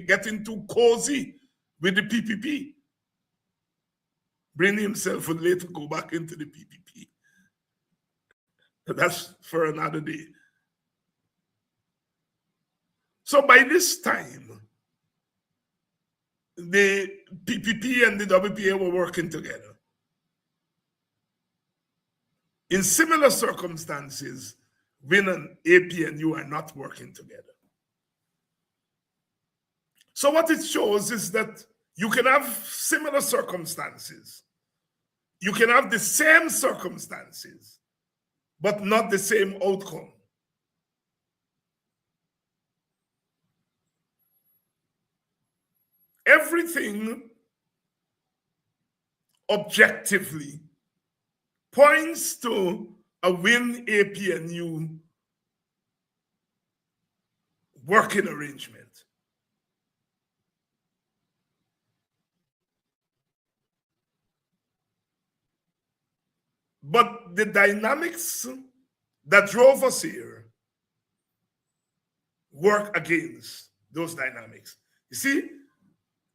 getting too cozy with the PPP. Brindley himself would later go back into the PPP. But that's for another day. So by this time, the PPP and the WPA were working together. In similar circumstances, WIN and APNU are not working together. So what it shows is that you can have similar circumstances. You can have the same circumstances, but not the same outcome. Everything objectively points to a WIN APNU working arrangement. But the dynamics that drove us here work against those dynamics. You see,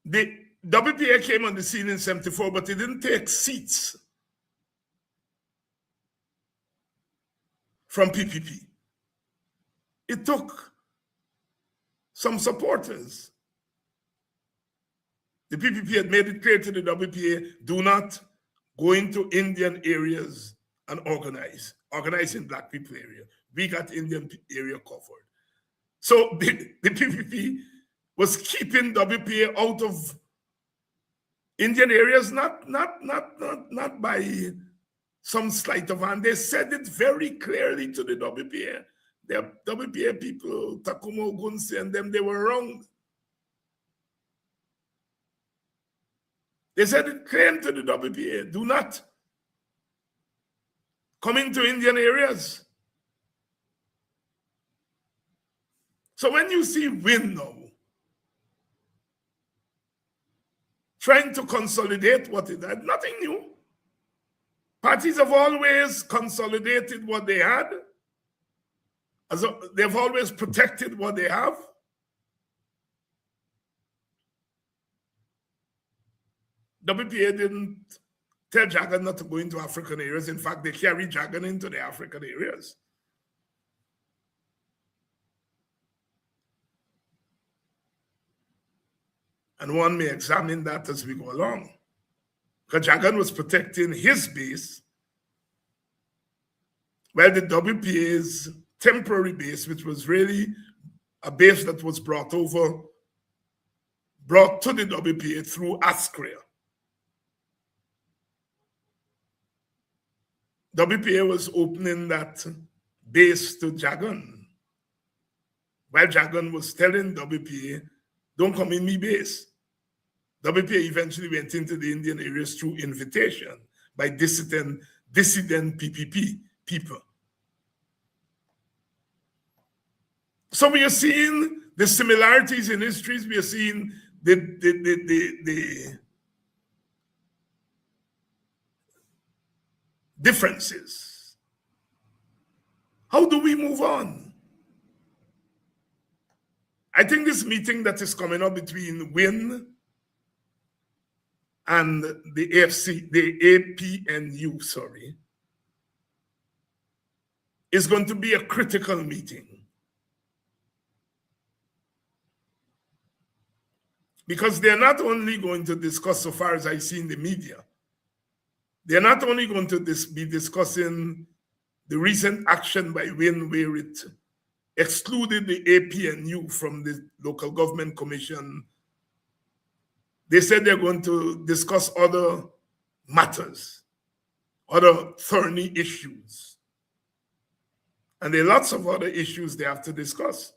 the WPA came on the scene in 74, but it didn't take seats from PPP. It took some supporters. The PPP had made it clear to the WPA, do not go into Indian areas and organize in Black people area. We got Indian area covered. So the PPP was keeping WPA out of Indian areas, not by some sleight of hand. They said it very clearly to the WPA. The WPA people, Takumo Gunsi and them, they were wrong. They said it clearly to the WPA, do not come into Indian areas. So when you see WIN now trying to consolidate what it had, nothing new. Parties have always consolidated what they had. They've always protected what they have. WPA didn't tell Jagan not to go into African areas. In fact, they carried Jagan into the African areas. And one may examine that as we go along. Because Jagan was protecting his base, while the WPA's temporary base, which was really a base that was brought to the WPA through Askria. WPA was opening that base to Jagan, while Jagan was telling WPA, don't come in me base. WPA eventually went into the Indian areas through invitation by dissident PPP people. So we are seeing the similarities in histories. We are seeing the differences. How do we move on? I think this meeting that is coming up between WIN and the APNU, is going to be a critical meeting. Because they're not only going to discuss, so far as I see in the media, they're not only going to be discussing the recent action by WIN where it excluded the APNU from the local government commission. They said they're going to discuss other matters, other thorny issues. And there are lots of other issues they have to discuss.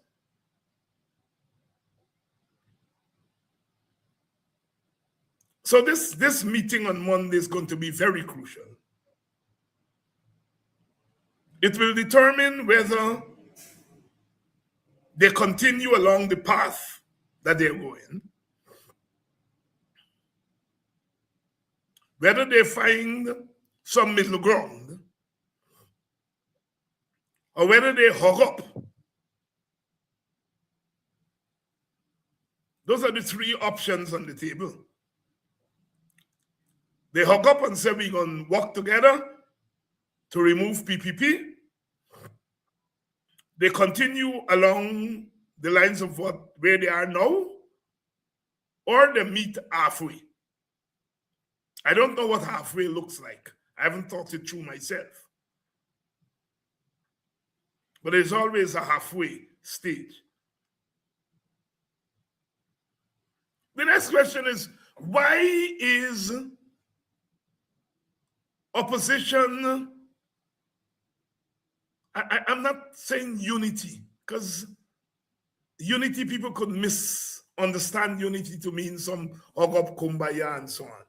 So this meeting on Monday is going to be very crucial. It will determine whether they continue along the path that they're going, whether they find some middle ground, or whether they hug up. Those are the three options on the table. They hug up and say we're going to work together to remove PPP. They continue along the lines of where they are now, or they meet halfway. I don't know what halfway looks like. I haven't thought it through myself. But there's always a halfway stage. The next question is, why is opposition, I'm not saying unity, because unity, people could misunderstand unity to mean some hug up kumbaya and so on.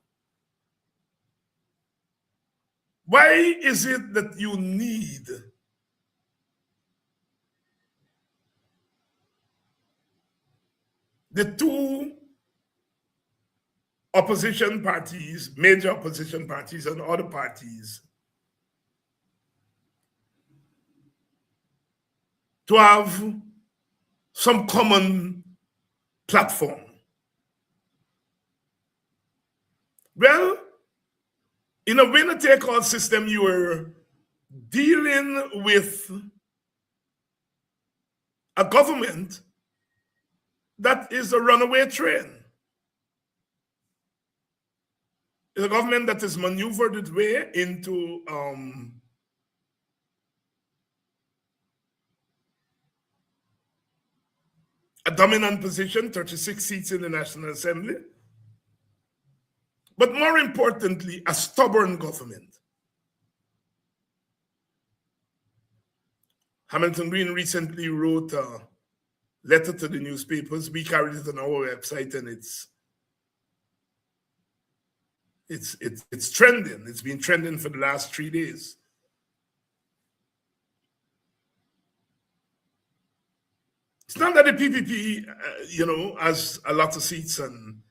Why is it that you need the two opposition parties, major opposition parties and other parties, to have some common platform? Well, in a winner-take-all system, you are dealing with a government that is a runaway train. It's a government that has maneuvered its way into a dominant position, 36 seats in the National Assembly. But more importantly, a stubborn government. Hamilton Green recently wrote a letter to the newspapers. We carried it on our website, and it's trending. It's been trending for the last 3 days. It's not that the PPP, has a lot of seats and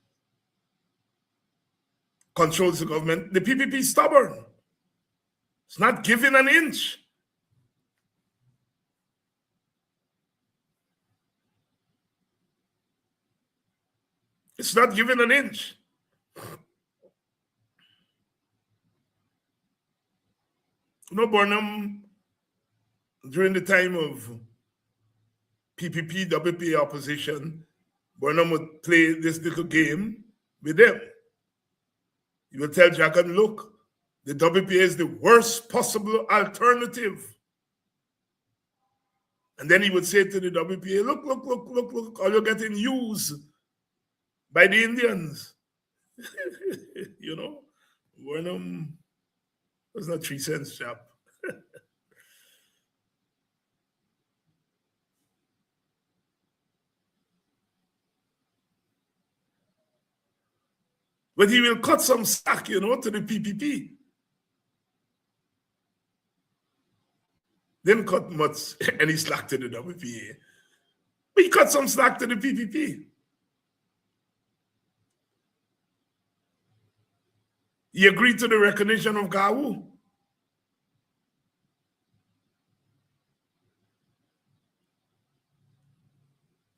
controls the government. The PPP is stubborn. It's not giving an inch. It's not giving an inch. Burnham, during the time of PPP, WPA opposition, Burnham would play this little game with them. He would tell Jagan, look, the WPA is the worst possible alternative. And then he would say to the WPA, look, all you're getting used by the Indians. Burnham was not 3 cents chap. But he will cut some slack, to the PPP. Didn't cut much any slack to the WPA. But he cut some slack to the PPP. He agreed to the recognition of Gawu.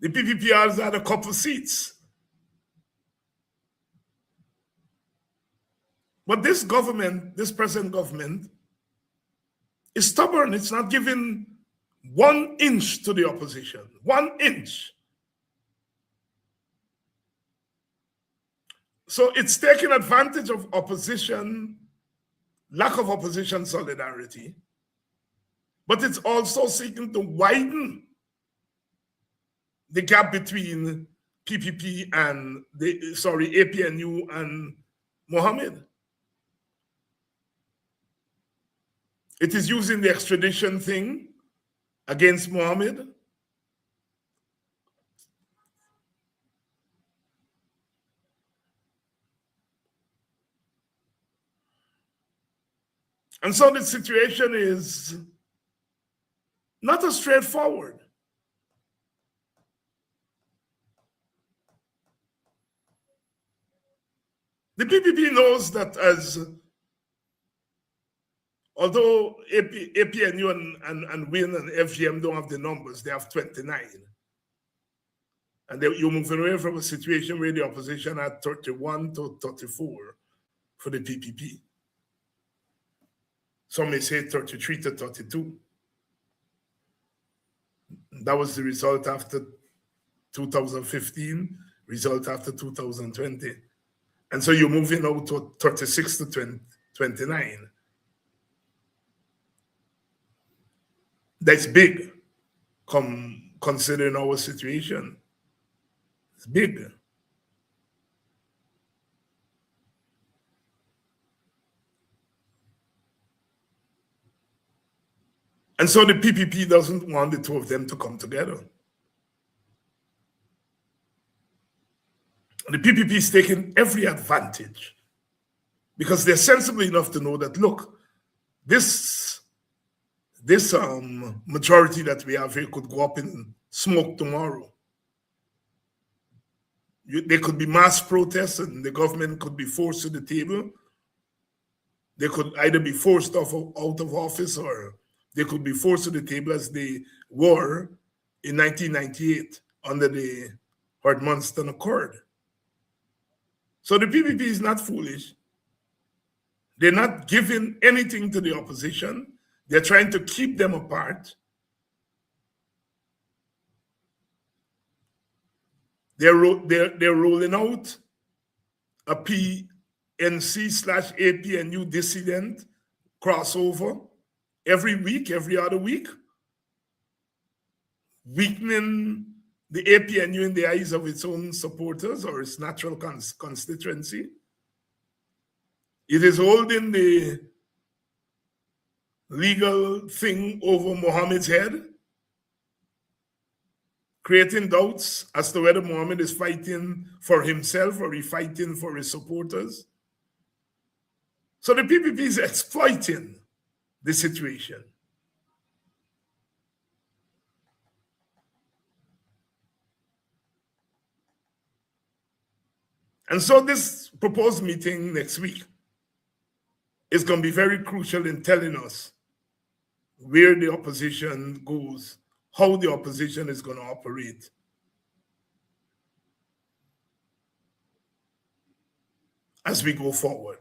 The PPPRs had a couple seats. But this government, this present government, is stubborn. It's not giving 1 inch to the opposition. 1 inch. So it's taking advantage of opposition, lack of opposition solidarity, but it's also seeking to widen the gap between PPP and APNU and Mohammed. It is using the extradition thing against Mohammed. And so the situation is not as straightforward. The PPP knows that although APNU and WIN and FGM don't have the numbers, they have 29. And you're moving away from a situation where the opposition had 31 to 34 for the PPP. Some may say 33 to 32. That was the result after 2015, result after 2020. And so you're moving out to 36 to 29. That's big, considering our situation. It's big. And so the PPP doesn't want the two of them to come together. The PPP is taking every advantage because they're sensible enough to know that, look, this majority that we have here could go up in smoke tomorrow. There could be mass protests and the government could be forced to the table. They could either be forced out of office or they could be forced to the table as they were in 1998 under the Hart-Munston Accord. So the PPP is not foolish. They're not giving anything to the opposition. They're trying to keep them apart. They're rolling out a PNC/APNU dissident crossover every week, every other week, weakening the APNU in the eyes of its own supporters or its natural constituency. It is holding the legal thing over Mohammed's head, creating doubts as to whether Mohammed is fighting for himself or he's fighting for his supporters. So the PPP is exploiting the situation. And so this proposed meeting next week is going to be very crucial in telling us where the opposition goes, how the opposition is going to operate. As we go forward.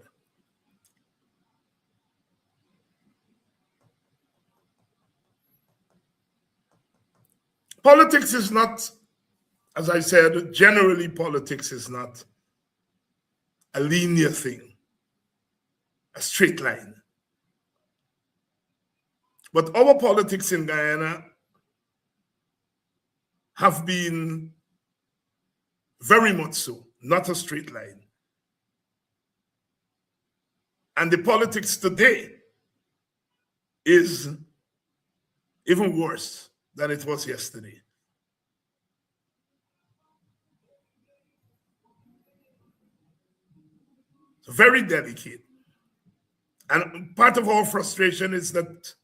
Politics is not, as I said, generally politics is not a linear thing, a straight line. But our politics in Guyana have been very much so, not a straight line. And the politics today is even worse than it was yesterday. So very delicate. And part of our frustration is that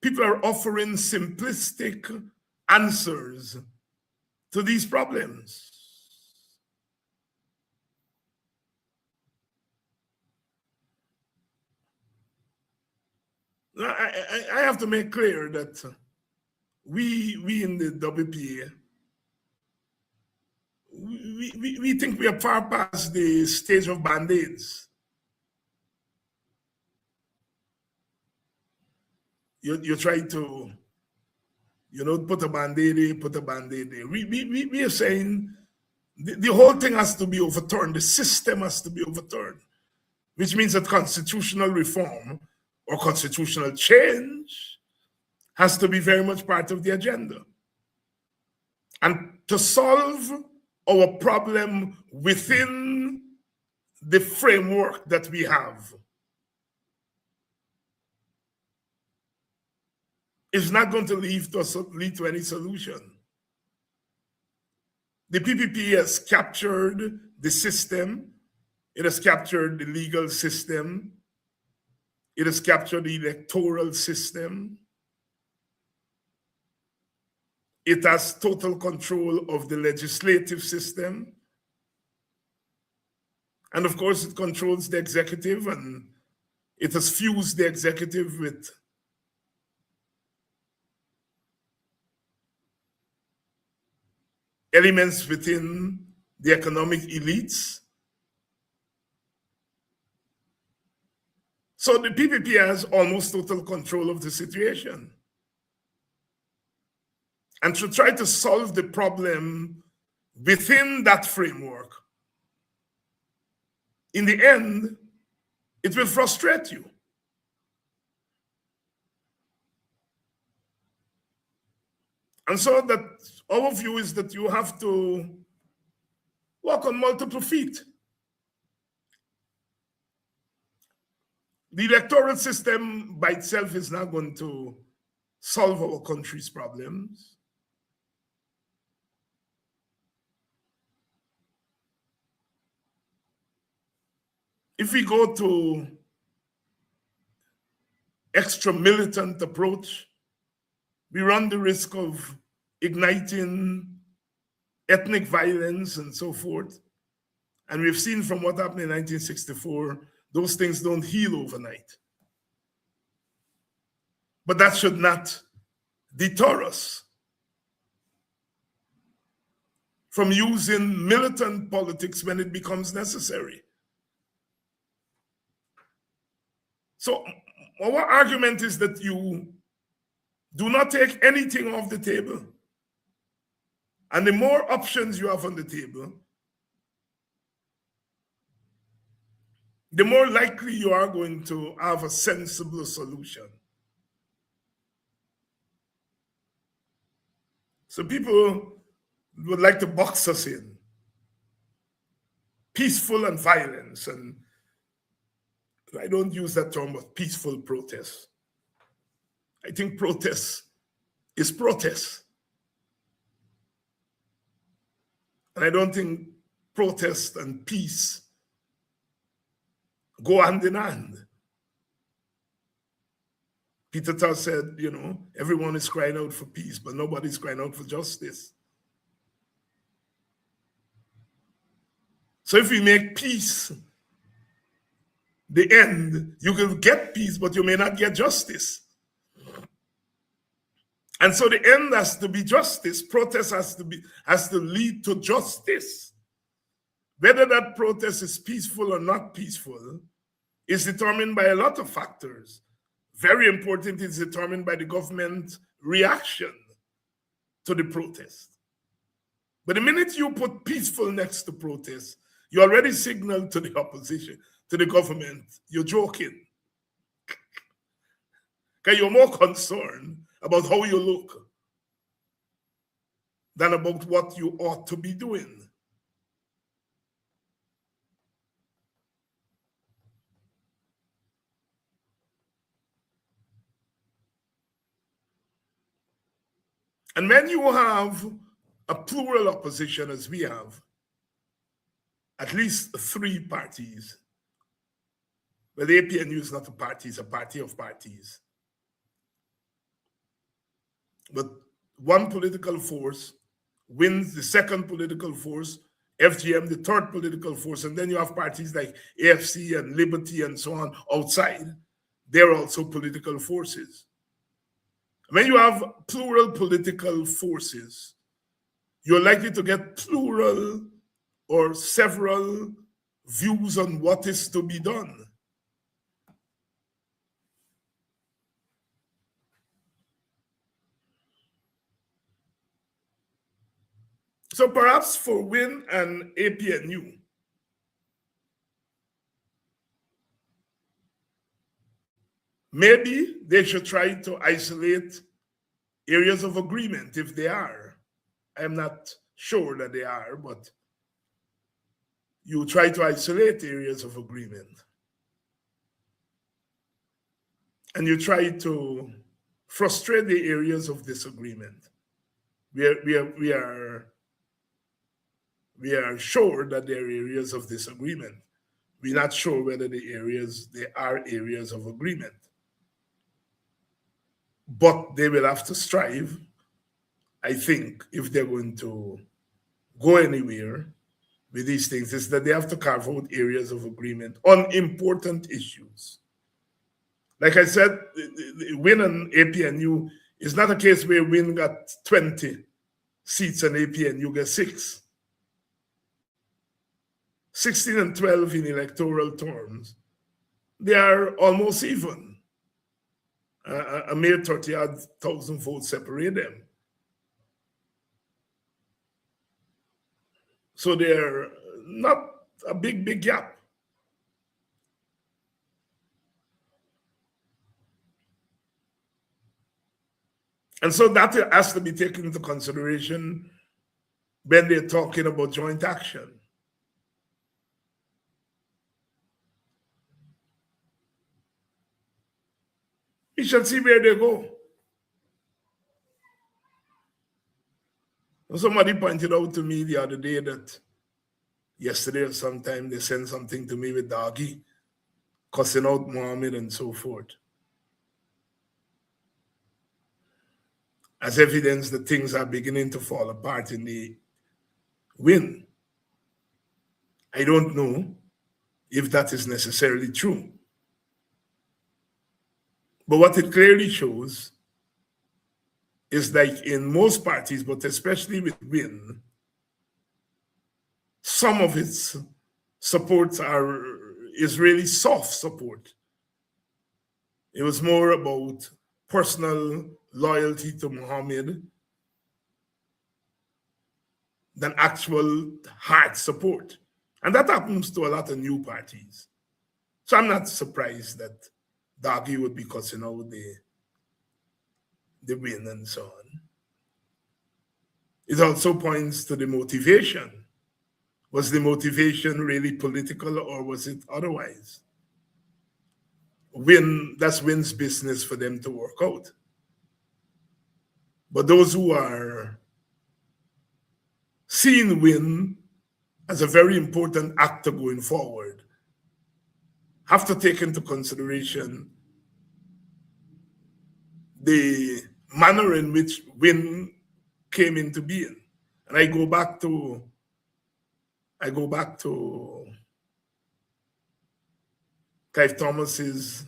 people are offering simplistic answers to these problems. I have to make clear that we in the WPA, we think we are far past the stage of band-aids. You try to, put a band-aid here, put a band-aid there. We are saying the whole thing has to be overturned. The system has to be overturned, which means that constitutional reform or constitutional change has to be very much part of the agenda. And to solve our problem within the framework that we have is not going to lead to any solution. The PPP has captured the system. It has captured the legal system. It has captured the electoral system. It has total control of the legislative system. And of course, it controls the executive, and it has fused the executive with elements within the economic elites. So the PPP has almost total control of the situation. And to try to solve the problem within that framework, in the end, it will frustrate you. And so that our view is that you have to walk on multiple feet. The electoral system by itself is not going to solve our country's problems. If we go to extra militant approach, we run the risk of igniting ethnic violence and so forth. And we've seen from what happened in 1964, those things don't heal overnight. But that should not deter us from using militant politics when it becomes necessary. So our argument is that you do not take anything off the table. And the more options you have on the table, the more likely you are going to have a sensible solution. So people would like to box us in peaceful and violence. And I don't use that term of peaceful protest. I think protest is protest. And I don't think protest and peace go hand in hand. Peter Tosh said, you know, everyone is crying out for peace, but nobody's crying out for justice. So if we make peace the end, you will get peace, but you may not get justice. And so the end has to be justice. Protest has to lead to justice. Whether that protest is peaceful or not peaceful is determined by a lot of factors. Very important, it's determined by the government reaction to the protest. But the minute you put peaceful next to protest, you already signal to the opposition, to the government, you're joking. Because you're more concerned about how you look than about what you ought to be doing. And when you have a plural opposition, as we have, at least 3 parties, well, the APNU is not a party, it's a party of parties. But one political force wins the second political force, FGM, the third political force, and then you have parties like AFC and Liberty and so on outside. They're also political forces. When you have plural political forces, you're likely to get plural or several views on what is to be done. So perhaps for WIN and APNU, maybe they should try to isolate areas of agreement if they are. I'm not sure that they are, but you try to isolate areas of agreement. And you try to frustrate the areas of disagreement. We are sure that there are areas of disagreement. we're not sure whether there are areas of agreement. But they will have to strive, I think, if they're going to go anywhere with these things, is that they have to carve out areas of agreement on important issues. Like I said, Win and APNU is not a case where Win got 20 seats and APNU get 6. 16 and 12 in electoral terms, they are almost even. A mere 30,000 votes separate them. So they're not a big gap. And so that has to be taken into consideration when they're talking about joint action. We shall see where they go. Somebody pointed out to me the other day that yesterday or sometime they sent something to me with Dagi, cussing out Mohammed and so forth, as evidence that things are beginning to fall apart in the Win. I don't know if that is necessarily true. But what it clearly shows is like in most parties, but especially with Win, some of its supports is really soft support. It was more about personal loyalty to Mohammed than actual hard support. And that happens to a lot of new parties. So I'm not surprised that Dagi would be cussing out the Win and so on. It also points to the motivation. Was the motivation really political or was it otherwise? That's Win's business for them to work out. But those who are seeing Win as a very important actor going forward have to take into consideration the manner in which Win came into being. And I go back to Clive Thomas's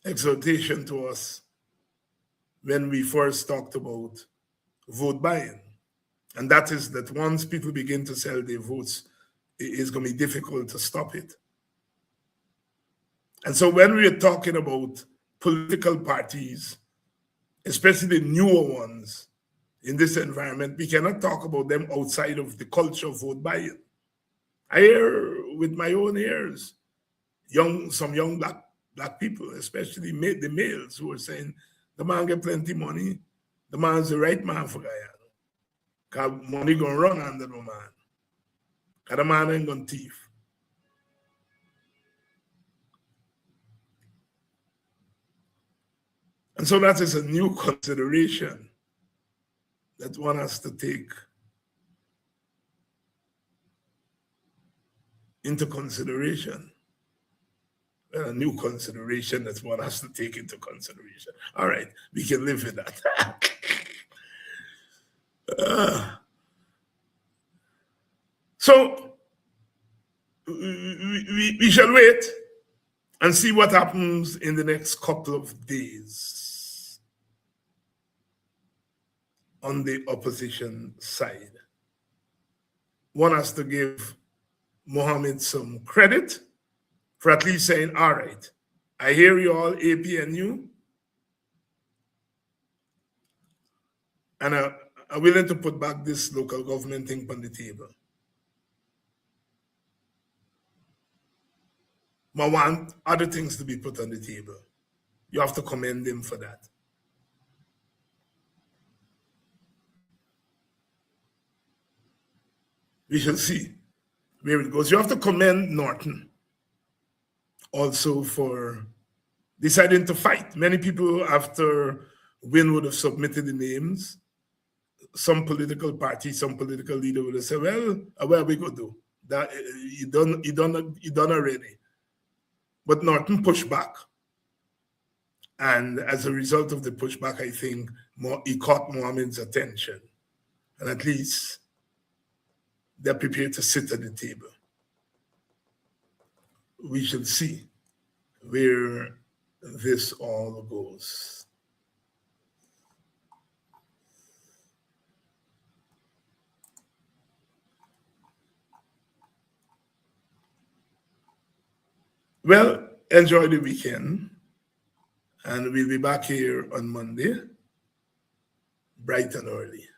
exhortation to us when we first talked about vote buying. And that is that once people begin to sell their votes, it's going to be difficult to stop it. And so when we are talking about political parties, especially the newer ones in this environment, we cannot talk about them outside of the culture of vote buying. I hear with my own ears some young black people, especially the males, who are saying, the man get plenty money, the man's the right man for Guyana. Because money gonna run under the man. Because the man ain't gonna thief. And so that is a new consideration that one has to take into consideration. Well, a new consideration that one has to take into consideration. All right, we can live with that. So we shall wait and see what happens in the next couple of days on the opposition side. One has to give Mohammed some credit for at least saying, all right, I hear you all, APNU, and I'm willing to put back this local government thing on the table. But I want other things to be put on the table. You have to commend him for that. We shall see where it goes. You have to commend Norton also for deciding to fight. Many people, after Win would have submitted the names, some political party, some political leader would have said, well, what are we going to do? That you done already. But Norton pushed back. And as a result of the pushback, I think he caught Mohammed's attention. And at least they're prepared to sit at the table. We shall see where this all goes. Well, enjoy the weekend. And we'll be back here on Monday, bright and early.